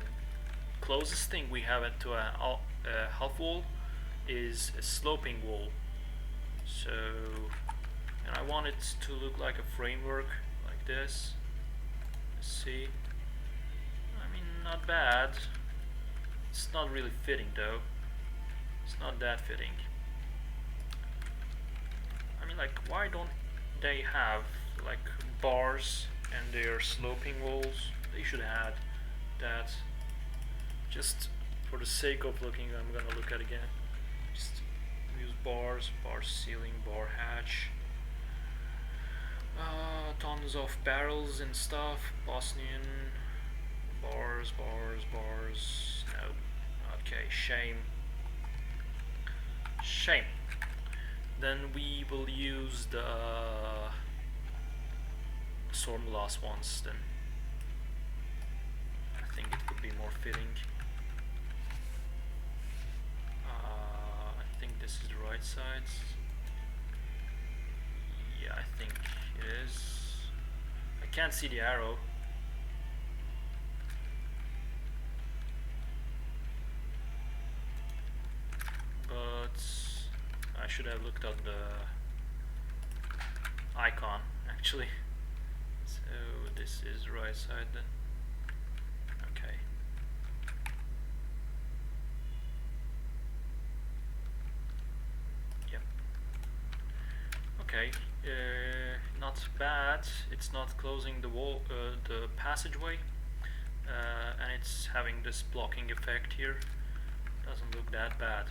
closest thing we have to a half wall is a sloping wall. So, and I want it to look like a framework like this. Let's see. I mean, not bad. It's not really fitting though. It's not that fitting. I mean, like, why don't they have like bars and their sloping walls? They should have that. Just for the sake of looking, I'm gonna look at it again. Just use bars, bar ceiling, bar hatch. Tons of barrels and stuff. Bosnian bars, bars, bars. No. Okay, shame. Shame. Then we will use the storm glass ones then. I think it would be more fitting. I think this is the right side. Yeah, I think it is. I can't see the arrow. But I should have looked at the icon actually. So this is the right side then. Okay. Yep. Okay. Not bad. It's not closing the wall, the passageway, and it's having this blocking effect here. Doesn't look that bad.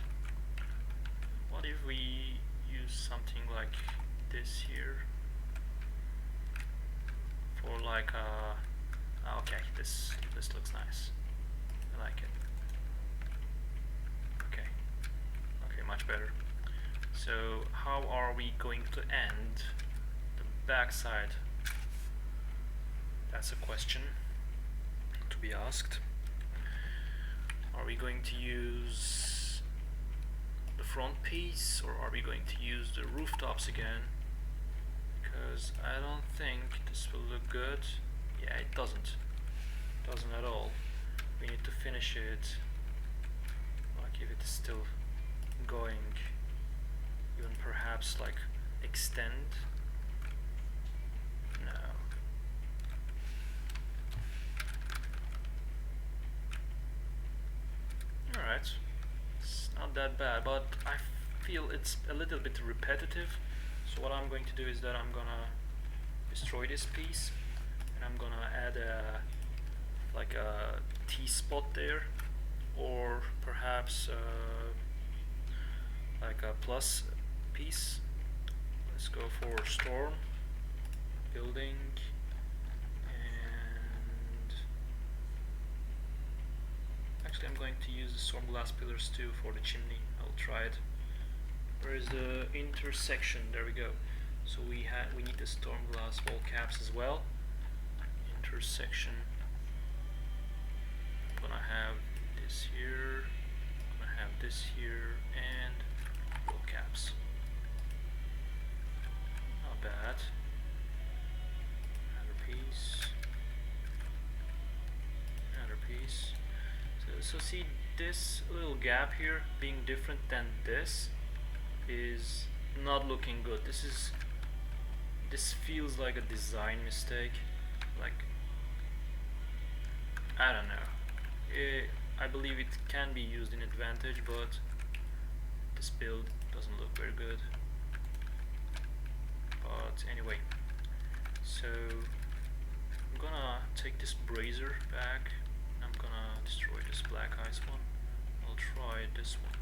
What if we use something like this here for like a... Okay, this looks nice. I like it. Okay. Okay, much better. So how are we going to end the backside? That's a question to be asked. Are we going to use the front piece, or are we going to use the rooftops again? Because I don't think this will look good. Yeah, it doesn't. Doesn't at all. We need to finish it. Like if it is still going, even perhaps like extend. No. Alright. It's not that bad, but I feel it's a little bit repetitive. So what I'm going to do is that I'm gonna destroy this piece, and I'm gonna add a like a T-spot there, or perhaps like a plus piece. Let's go for storm, building, and actually I'm going to use the storm glass pillars too for the chimney. I'll try it. Where is the intersection? There we go. So we need the storm glass wall caps as well. Intersection. I'm gonna have this here. I'm gonna have this here, and wall caps. Not bad. Another piece. Another piece. So see, this little gap here being different than this is not looking good. This feels like a design mistake. Like, I don't know. I believe it can be used in advantage, but this build doesn't look very good. But anyway, so I'm gonna take this brazier back. I'm gonna destroy this black ice one. I'll try this one.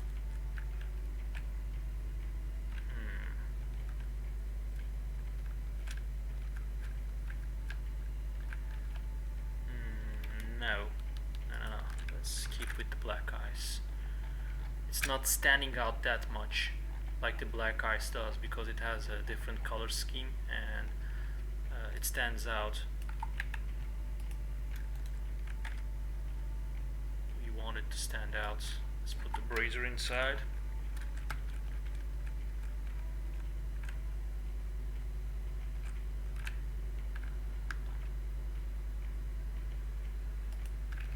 it's not standing out that much like the black ice does, because it has a different color scheme and it stands out. We want it to stand out. Let's put the brazier inside.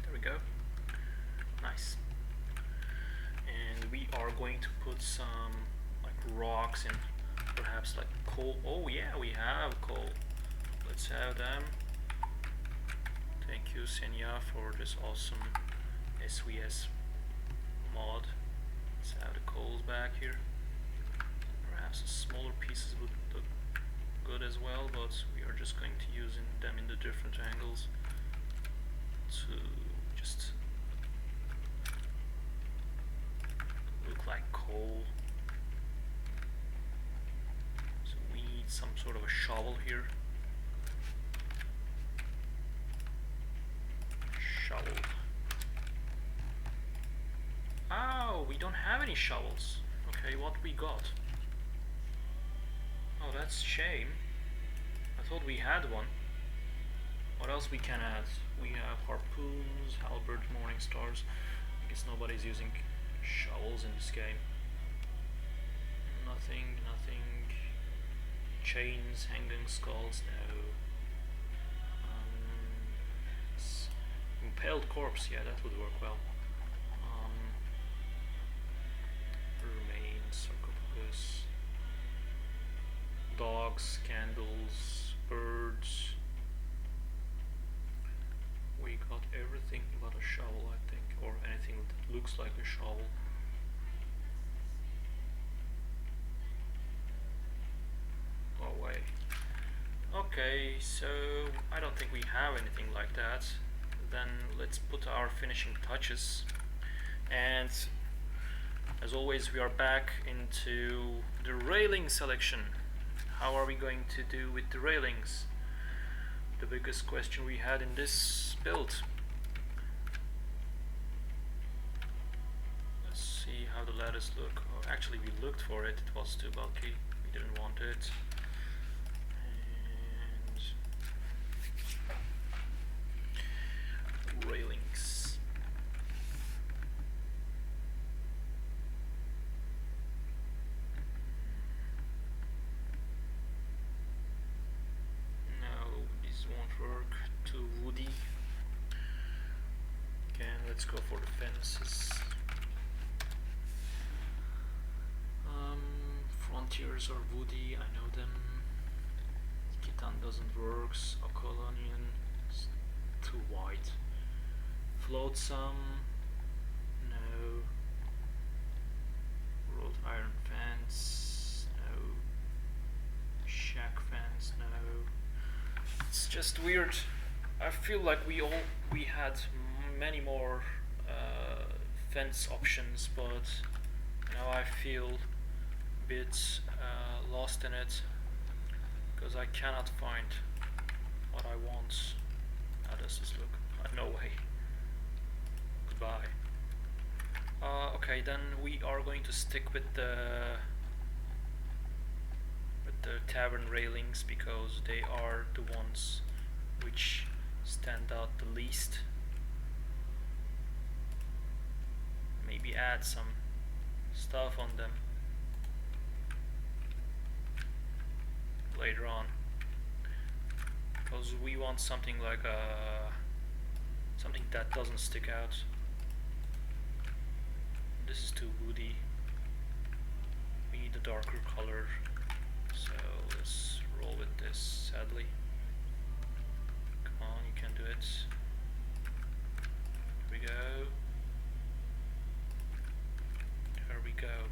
There we go. Nice. And we are going to put some like rocks and perhaps like coal. Oh yeah, we have coal. Let's have them. Thank you, Senya, for this awesome SVS mod. Let's have the coals back here. Perhaps smaller pieces would look good as well, but we are just going to use them in the different angles to just look like coal. So we need some sort of a shovel here. Shovel. Oh, we don't have any shovels. Okay, what we got? Oh, that's a shame. I thought we had one. What else we can add? We have harpoons, halberds, morning stars. I guess nobody's using shovels in this game. Nothing. Chains, hanging skulls, no. Impaled corpse, yeah, that would work well. Remains, sarcophagus, dogs, candles, birds. We got everything but a shovel, I think, or anything that looks like a shovel. Oh wait. Okay, so I don't think we have anything like that. Then let's put our finishing touches. And as always, we are back into the railing selection. How are we going to do with the railings? The biggest question we had in this build. Let's see how the ladders look. Oh, actually, we looked for it. It was too bulky. We didn't want it. And railings. No, this won't work. Too woody. Again, let's go for the fences. Frontiers are woody, I know them. Kitan doesn't work. Okolonian is too white. Flotsam, no. Wrought iron fence, no. Shack fence, no. It's just weird. I feel like we had many more fence options, but now I feel a bit lost in it because I cannot find what I want. How does this look? No way. Goodbye. Okay, then we are going to stick with the tavern railings because they are the ones which stand out the least. Maybe add some stuff on them later on, because we want something like something that doesn't stick out. This is too woody. We need a darker color, so let's roll with this, sadly. Come on, you can do it. Here we go. There we go.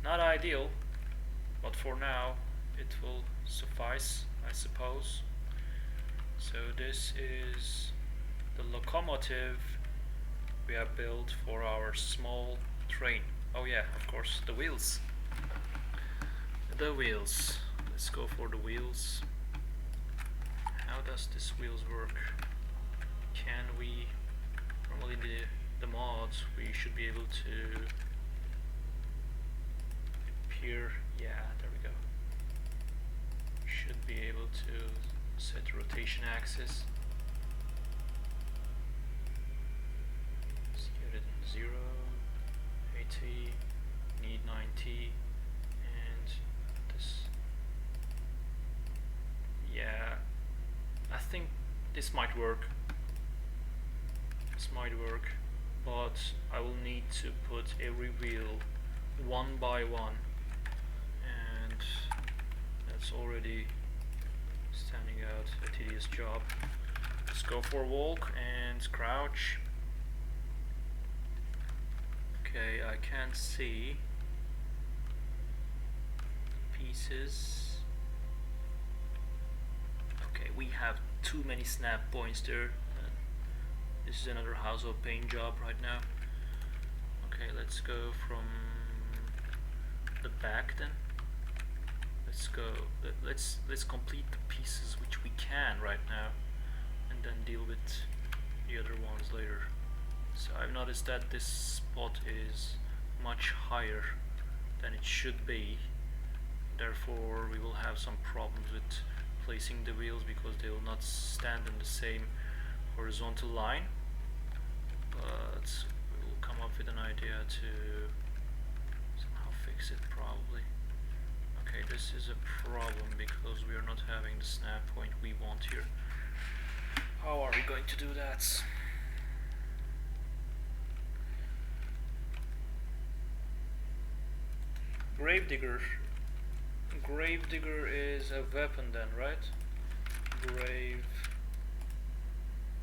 Not ideal, but for now it will suffice, I suppose. So this is the locomotive we have built for our small train. Oh yeah, of course, the wheels. The wheels. Let's go for the wheels. How does this wheels work? Can we normally the mods, we should be able to appear. Yeah, there we go. Should be able to set rotation axis. Let's get it in 0, 80, need 90, and this. Yeah, I think this might work. This might work, but I will need to put every wheel one by one, and that's already standing out a tedious job. Let's go for walk and crouch. Okay, I can't see pieces. Okay, we have too many snap points there. This is another House of Pain job right now. Okay, let's go from the back then. Let's go. Let's complete the pieces which we can right now, and then deal with the other ones later. So I've noticed that this spot is much higher than it should be. Therefore, we will have some problems with placing the wheels because they will not stand in the same horizontal line. But we will come up with an idea to somehow fix it probably. Okay, this is a problem because we are not having the snap point we want here. How are we going to do that? Gravedigger. Gravedigger is a weapon then, right? Grave.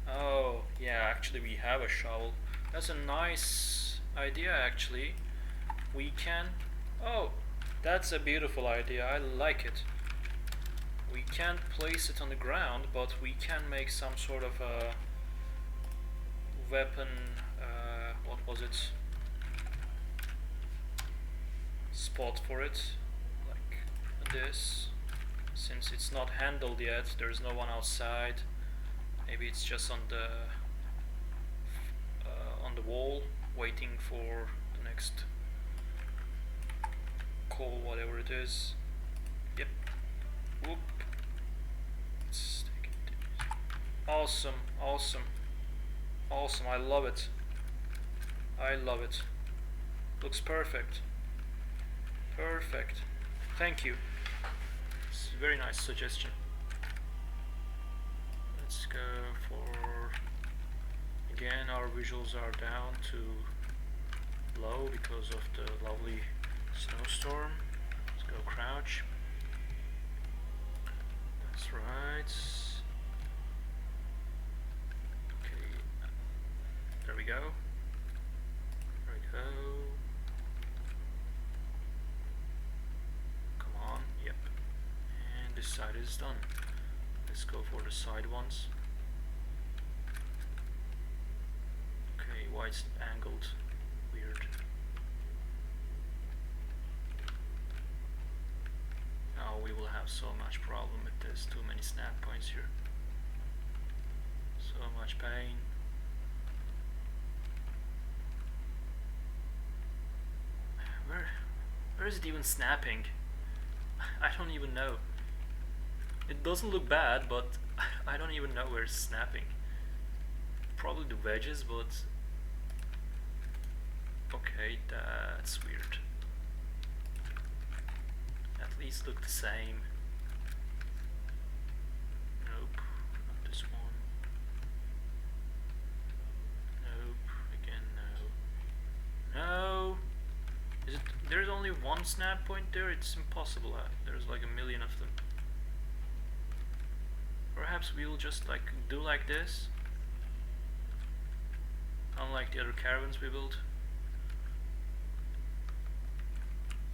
Oh, yeah, actually we have a shovel. That's a nice idea actually. We can... Oh, that's a beautiful idea, I like it. We can't place it on the ground, but we can make some sort of a weapon, what was it? Spot for it, like this. Since it's not handled yet, there's no one outside. Maybe it's just on the wall, waiting for the next call, whatever it is. Yep. Whoop. Let's take it. Awesome, awesome, awesome. I love it. I love it. Looks perfect. Perfect. Thank you. It's a very nice suggestion. Let's go for... Again, our visuals are down to low because of the lovely snowstorm. Let's go crouch. That's right. Okay. There we go. There we go. Come on. Yep. And this side is done. Let's go for the side ones. Okay, why it's angled? Weird. Now we will have so much problem with this. Too many snap points here. So much pain. Where is it even snapping? I don't even know. It doesn't look bad, but I don't even know where it's snapping. Probably the wedges, but okay, that's weird. At least look the same. Nope, not this one. Nope, again no. No! Is it? There's only one snap point there? It's impossible. There's like a million of them. Perhaps we'll just like do like this. Unlike the other caravans we built.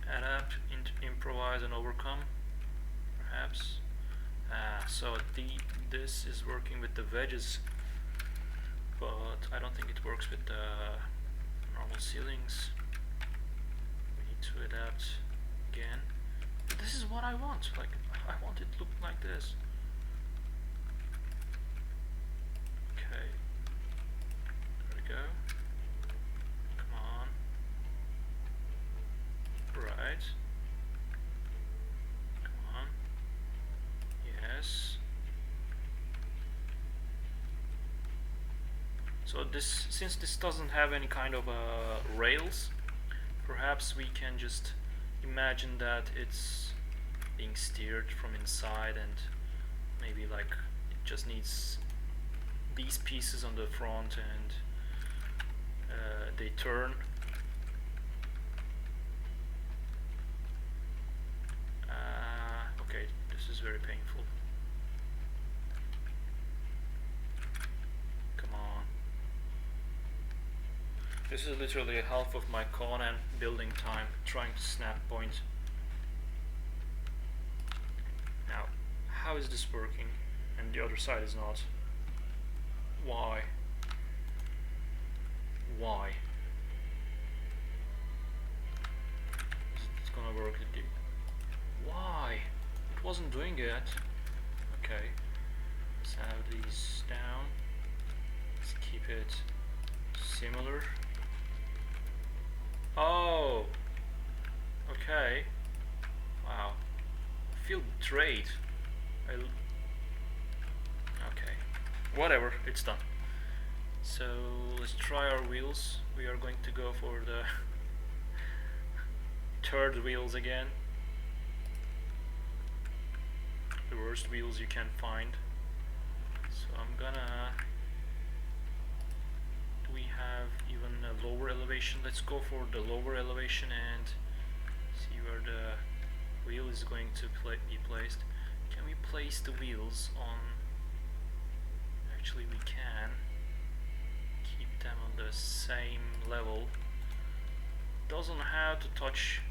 Adapt, improvise and overcome. Perhaps. So this is working with the wedges, but I don't think it works with the normal ceilings. We need to adapt again. But this is what I want. Like I want it to look like this. Okay. There we go. right? Come on. Yes. So this, since this doesn't have any kind of rails, perhaps we can just imagine that it's being steered from inside, and maybe like it just needs these pieces on the front, and they turn. Okay, this is very painful. Come on. This is literally half of my Conan building time, trying to snap point. Now, how is this working? And the other side is not. Why? Why? Is it gonna work? Why? It wasn't doing it. Okay. Let's have these down. Let's keep it similar. Oh! Okay. Wow. I feel betrayed. Okay. Whatever, it's done. So let's try our wheels. We are going to go for the third wheels again. The worst wheels you can find. So I'm gonna... Do we have even a lower elevation? Let's go for the lower elevation and see where the wheel is going to be placed. Can we place the wheels on... Actually we can. Keep them on the same level. Doesn't have to touch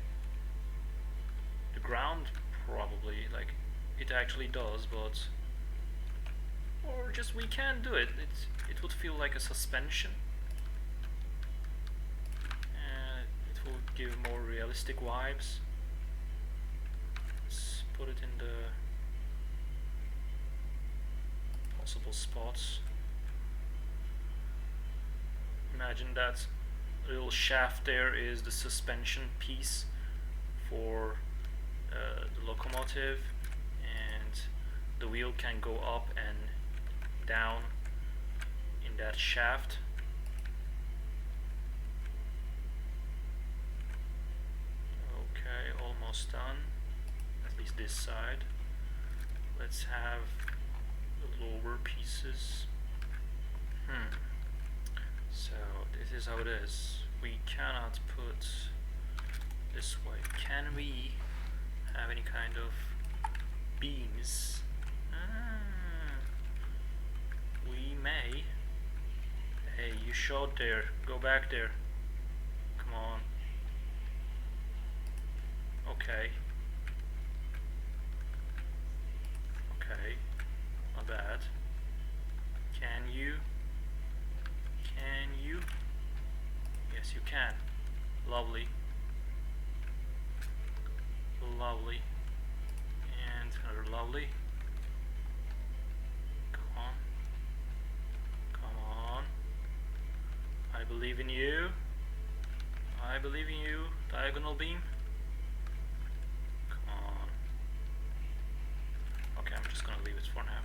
the ground probably, like it actually does, but... Or just we can do it. It would feel like a suspension. It will give more realistic vibes. Let's put it in the possible spots. Imagine that little shaft there is the suspension piece for the locomotive, and the wheel can go up and down in that shaft. Okay, almost done, at least this side. Let's have the lower pieces. So this is how it is. We cannot put this way. Can we have any kind of beams? We may. Hey, you showed there. Go back there. Come on. Okay. Okay. Not bad. Can you? Can you? Yes, you can. Lovely. Lovely. And another lovely. Come on. Come on. I believe in you. I believe in you. Diagonal beam. Come on. Okay, I'm just gonna leave it for now.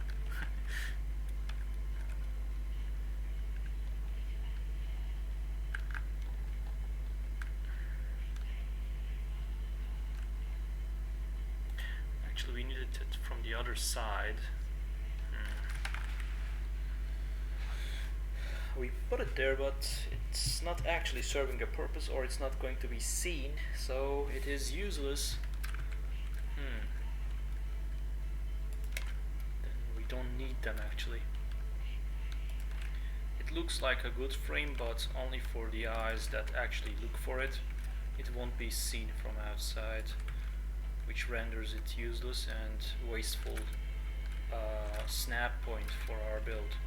Actually, we needed it from the other side. We put it there, but it's not actually serving a purpose, or it's not going to be seen, so it is useless. Then we don't need them actually. It looks like a good frame, but only for the eyes that actually look for it. It won't be seen from outside, which renders it useless and wasteful snap point for our build.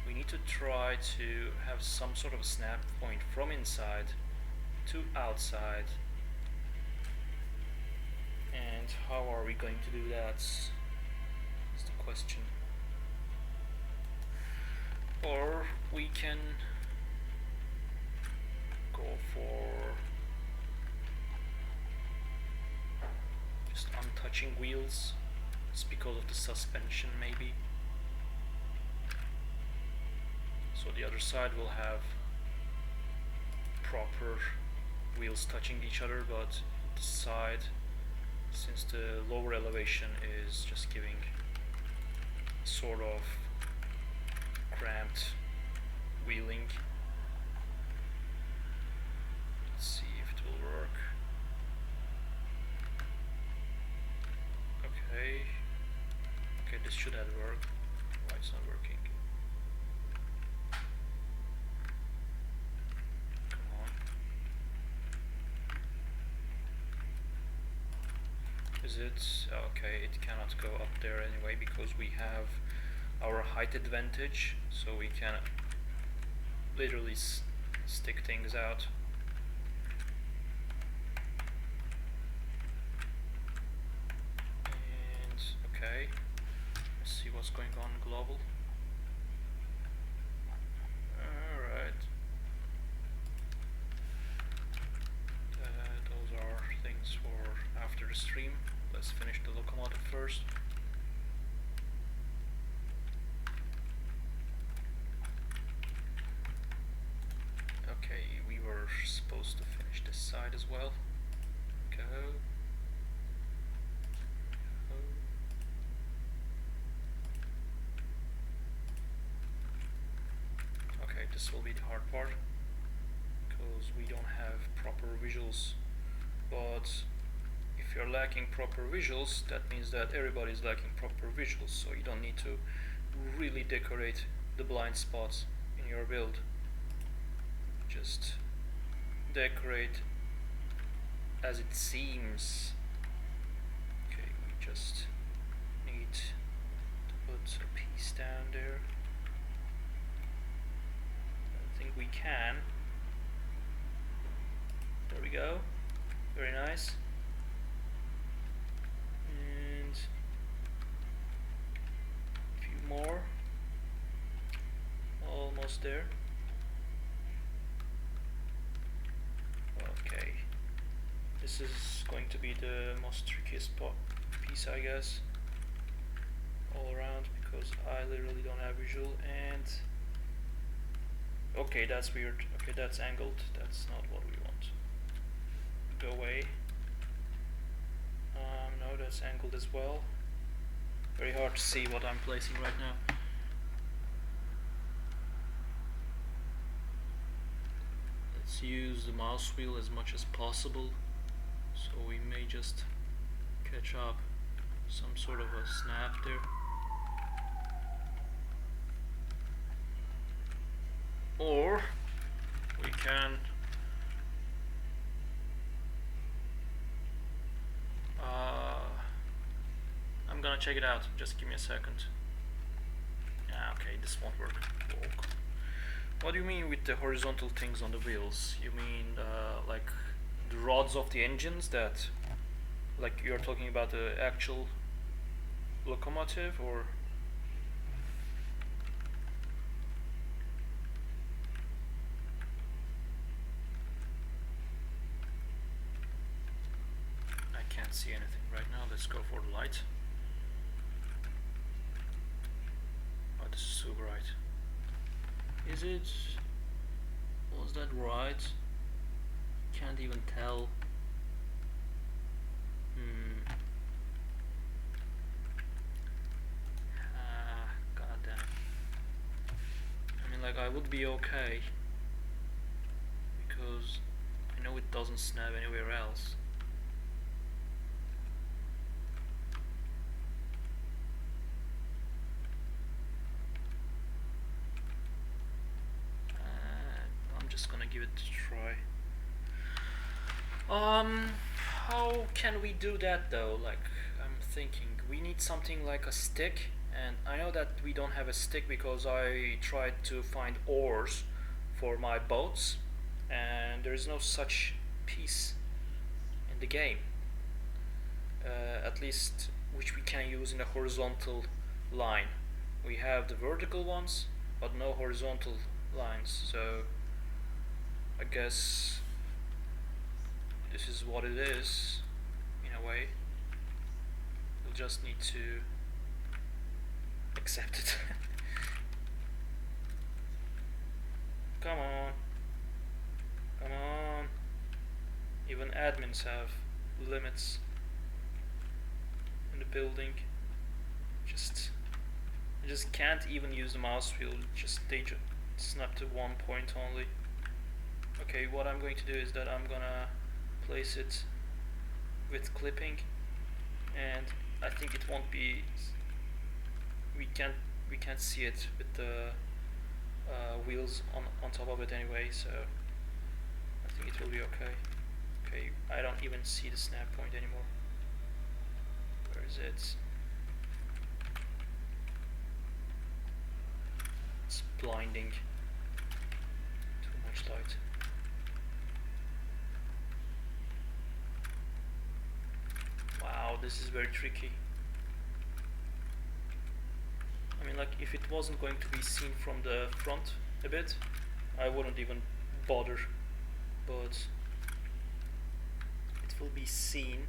We need to try to have some sort of a snap point from inside to outside. And how are we going to do that? Is the question. Or we can go for touching wheels. It's because of the suspension maybe. So the other side will have proper wheels touching each other, but the side, since the lower elevation is just giving sort of cramped wheeling. Let's see if it will work. Okay. Okay, this should have worked. Why it's not working? Come on. Is it? Okay, it cannot go up there anyway because we have our height advantage, so we can literally stick things out. And okay, let's see what's going on global. Alright. Those are things for after the stream. Let's finish the locomotive first. Okay, we were supposed to finish this side as well. Go. Go. Okay, this will be the hard part because we don't have proper visuals. But if you're lacking proper visuals, that means that everybody's lacking proper visuals, so you don't need to really decorate the blind spots in your build. Just decorate as it seems. Okay, we just need to put a piece down there. I think we can. There we go. Very nice. And a few more. Almost there. Okay. This is going to be the most trickiest piece, I guess, all around, because I literally don't have visual. And okay, that's weird. Okay, that's angled. That's not what we want. Go away. No, that's angled as well. Very hard to see what I'm placing right now. Let's use the mouse wheel as much as possible, so we may just catch up some sort of a snap there. Or we can I'm gonna check it out, just give me a second. Yeah, okay, this won't work. What do you mean with the horizontal things on the wheels? You mean like the rods of the engines, that like you're talking about the actual locomotive, or? I can't see anything right now. Let's go for the light. Oh, this is so bright. Is it? Was that right? Can't even tell. God damn. I mean, like, I would be okay because I know it doesn't snap anywhere else. I'm just gonna give it a try. How can we do that though? Like, I'm thinking we need something like a stick, and I know that we don't have a stick because I tried to find oars for my boats and there is no such piece in the game, at least which we can use in a horizontal line. We have the vertical ones but no horizontal lines, so I guess this is what it is, in a way. just need to accept it. Come on. Come on. Even admins have limits in the building. I just can't even use the mouse wheel. They just snap to one point only. Okay, what I'm going to do is that I'm gonna place it with clipping, and I think it won't be. We can't see it with the wheels on top of it anyway, so I think it will be okay. Okay, I don't even see the snap point anymore. Where is it? It's blinding. Too much light. Wow, this is very tricky. I mean, like, if it wasn't going to be seen from the front a bit, I wouldn't even bother, but it will be seen,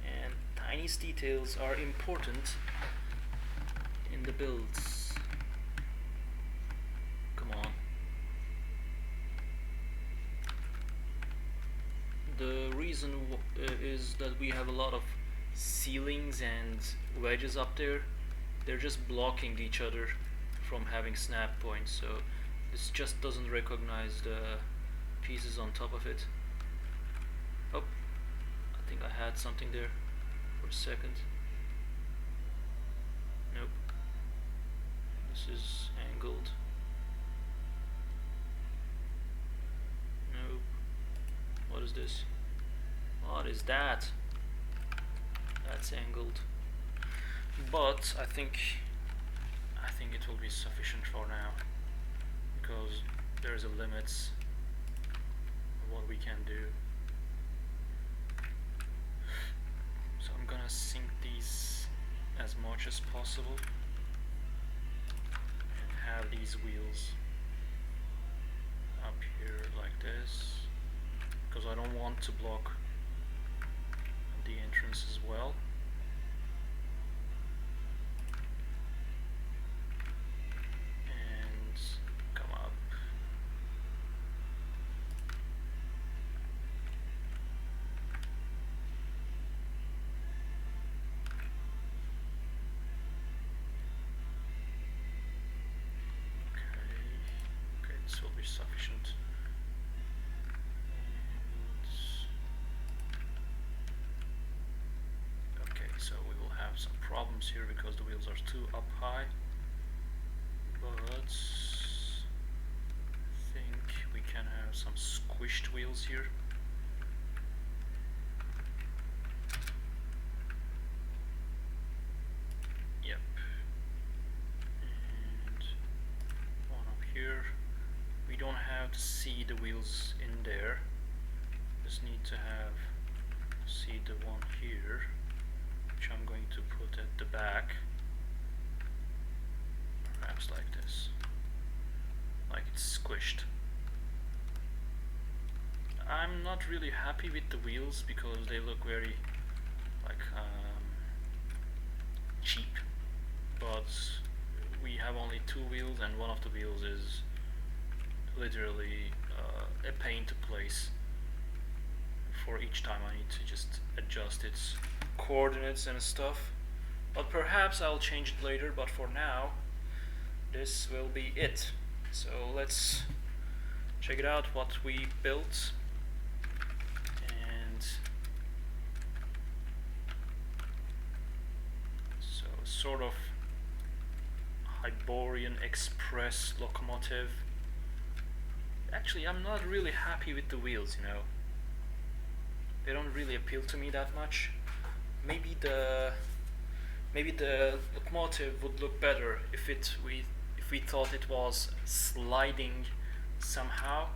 and tiniest details are important in the builds. Come on. The reason is that we have a lot of ceilings and wedges up there. They're just blocking each other from having snap points, so this just doesn't recognize the pieces on top of it. Oh, I think I had something there for a second. Nope. This is angled. Nope. What is this? What is that? That's angled. But I think it will be sufficient for now, because there's a limits of what we can do. So I'm gonna sink these as much as possible and have these wheels up here like this, because I don't want to block the entrance as well. And come up. Okay, this will be sufficient. So we will have some problems here because the wheels are too up high, but I think we can have some squished wheels here. Yep. And one up here. We don't have to see the wheels in there, just need to see the one here, which I'm going to put at the back, perhaps like this, like it's squished. I'm not really happy with the wheels because they look very like cheap, but we have only 2 wheels and one of the wheels is literally a pain to place. For each time I need to just adjust its coordinates and stuff, but perhaps I'll change it later, but for now this will be it. So let's check it out what we built. And so sort of Hyborian Express locomotive. Actually, I'm not really happy with the wheels, you know. They don't really appeal to me that much. Maybe the locomotive would look better if we thought it was sliding somehow,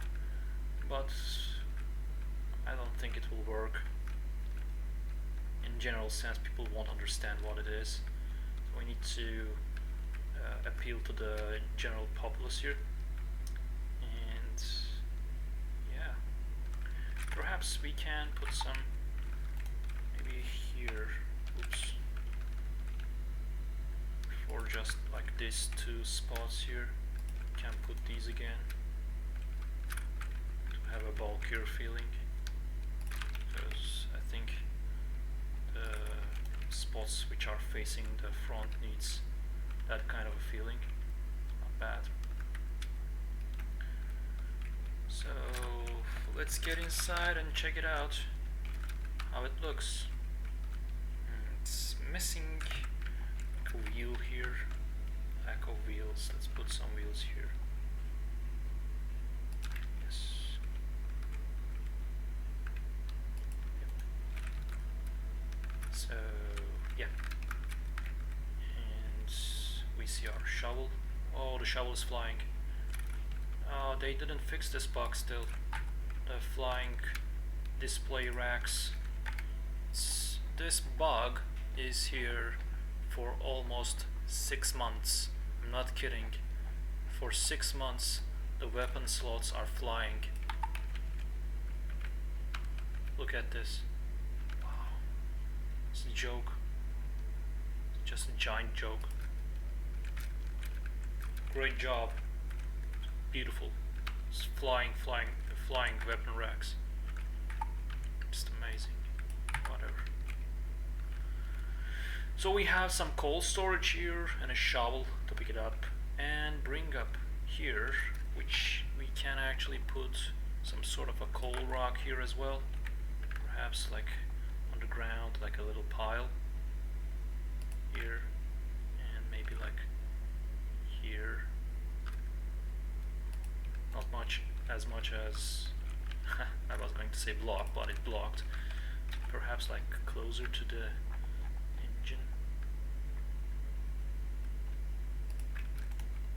but I don't think it will work. In general sense, people won't understand what it is. So we need to appeal to the general populace here. And yeah, perhaps we can put some maybe here. Oops. these two spots here. Can put these again to have a bulkier feeling, because I think the spots which are facing the front needs that kind of a feeling. Not bad. So let's get inside and check it out, how it looks. It's missing a wheel here, lack of wheels. Let's put some wheels here. Yes. Yep. So yeah, and we see our shovel. Oh, the shovel is flying. Oh, they didn't fix this bug still. The flying display racks. This bug is here for almost 6 months. I'm not kidding. For 6 months the weapon slots are flying. Look at this. Wow. It's a joke. It's just a giant joke. Great job. Beautiful. It's flying weapon racks. Just amazing. Whatever. So we have some coal storage here and a shovel to pick it up and bring up here, which we can actually put some sort of a coal rock here as well. Perhaps like on the ground, like a little pile here, and maybe like here. Not much as I was going to say block, but it blocked. Perhaps like closer to the engine,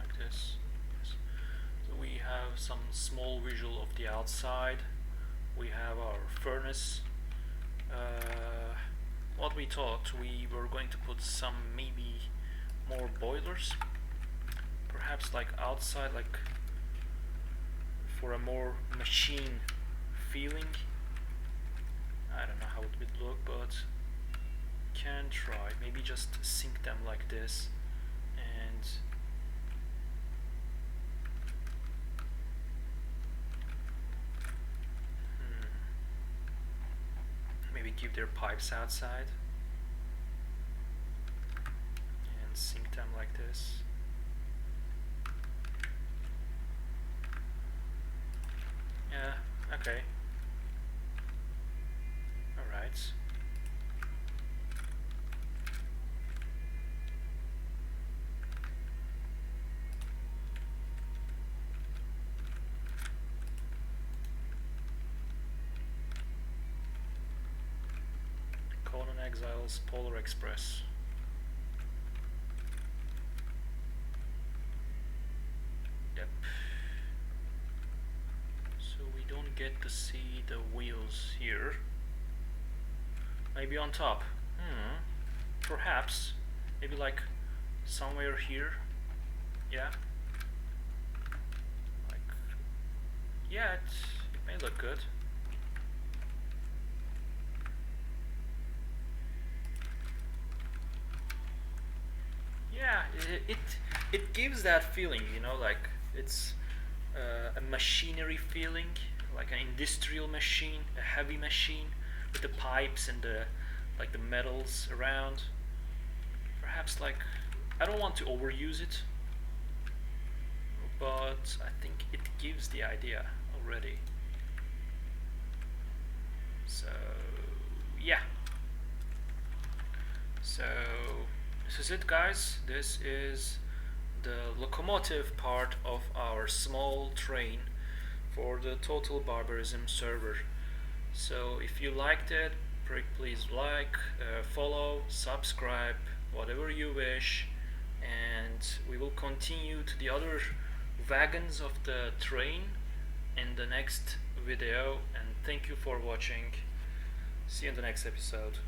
like this. Yes. So we have some small visual of the outside. We have our furnace. What we thought, we were going to put some maybe more boilers, perhaps like outside, like for a more machine feeling. I don't know how it would look, but can try. Maybe just sink them like this, and maybe keep their pipes outside and sink them like this. Yeah, okay. Alright. Conan Exiles, Polar Express. Yep. So we don't get to see the wheels here. Maybe on top. Perhaps. Maybe like somewhere here. Yeah. Like, yeah, it may look good. Yeah, it gives that feeling, you know, like it's a machinery feeling, like an industrial machine, a heavy machine with the pipes and the metals around. Perhaps like, I don't want to overuse it, but I think it gives the idea already. So yeah. So this is it, guys. This is the locomotive part of our small train for the Total Barbarism server. So if you liked it, please like, follow, subscribe, whatever you wish, and we will continue to the other wagons of the train in the next video. And thank you for watching. See you in the next episode.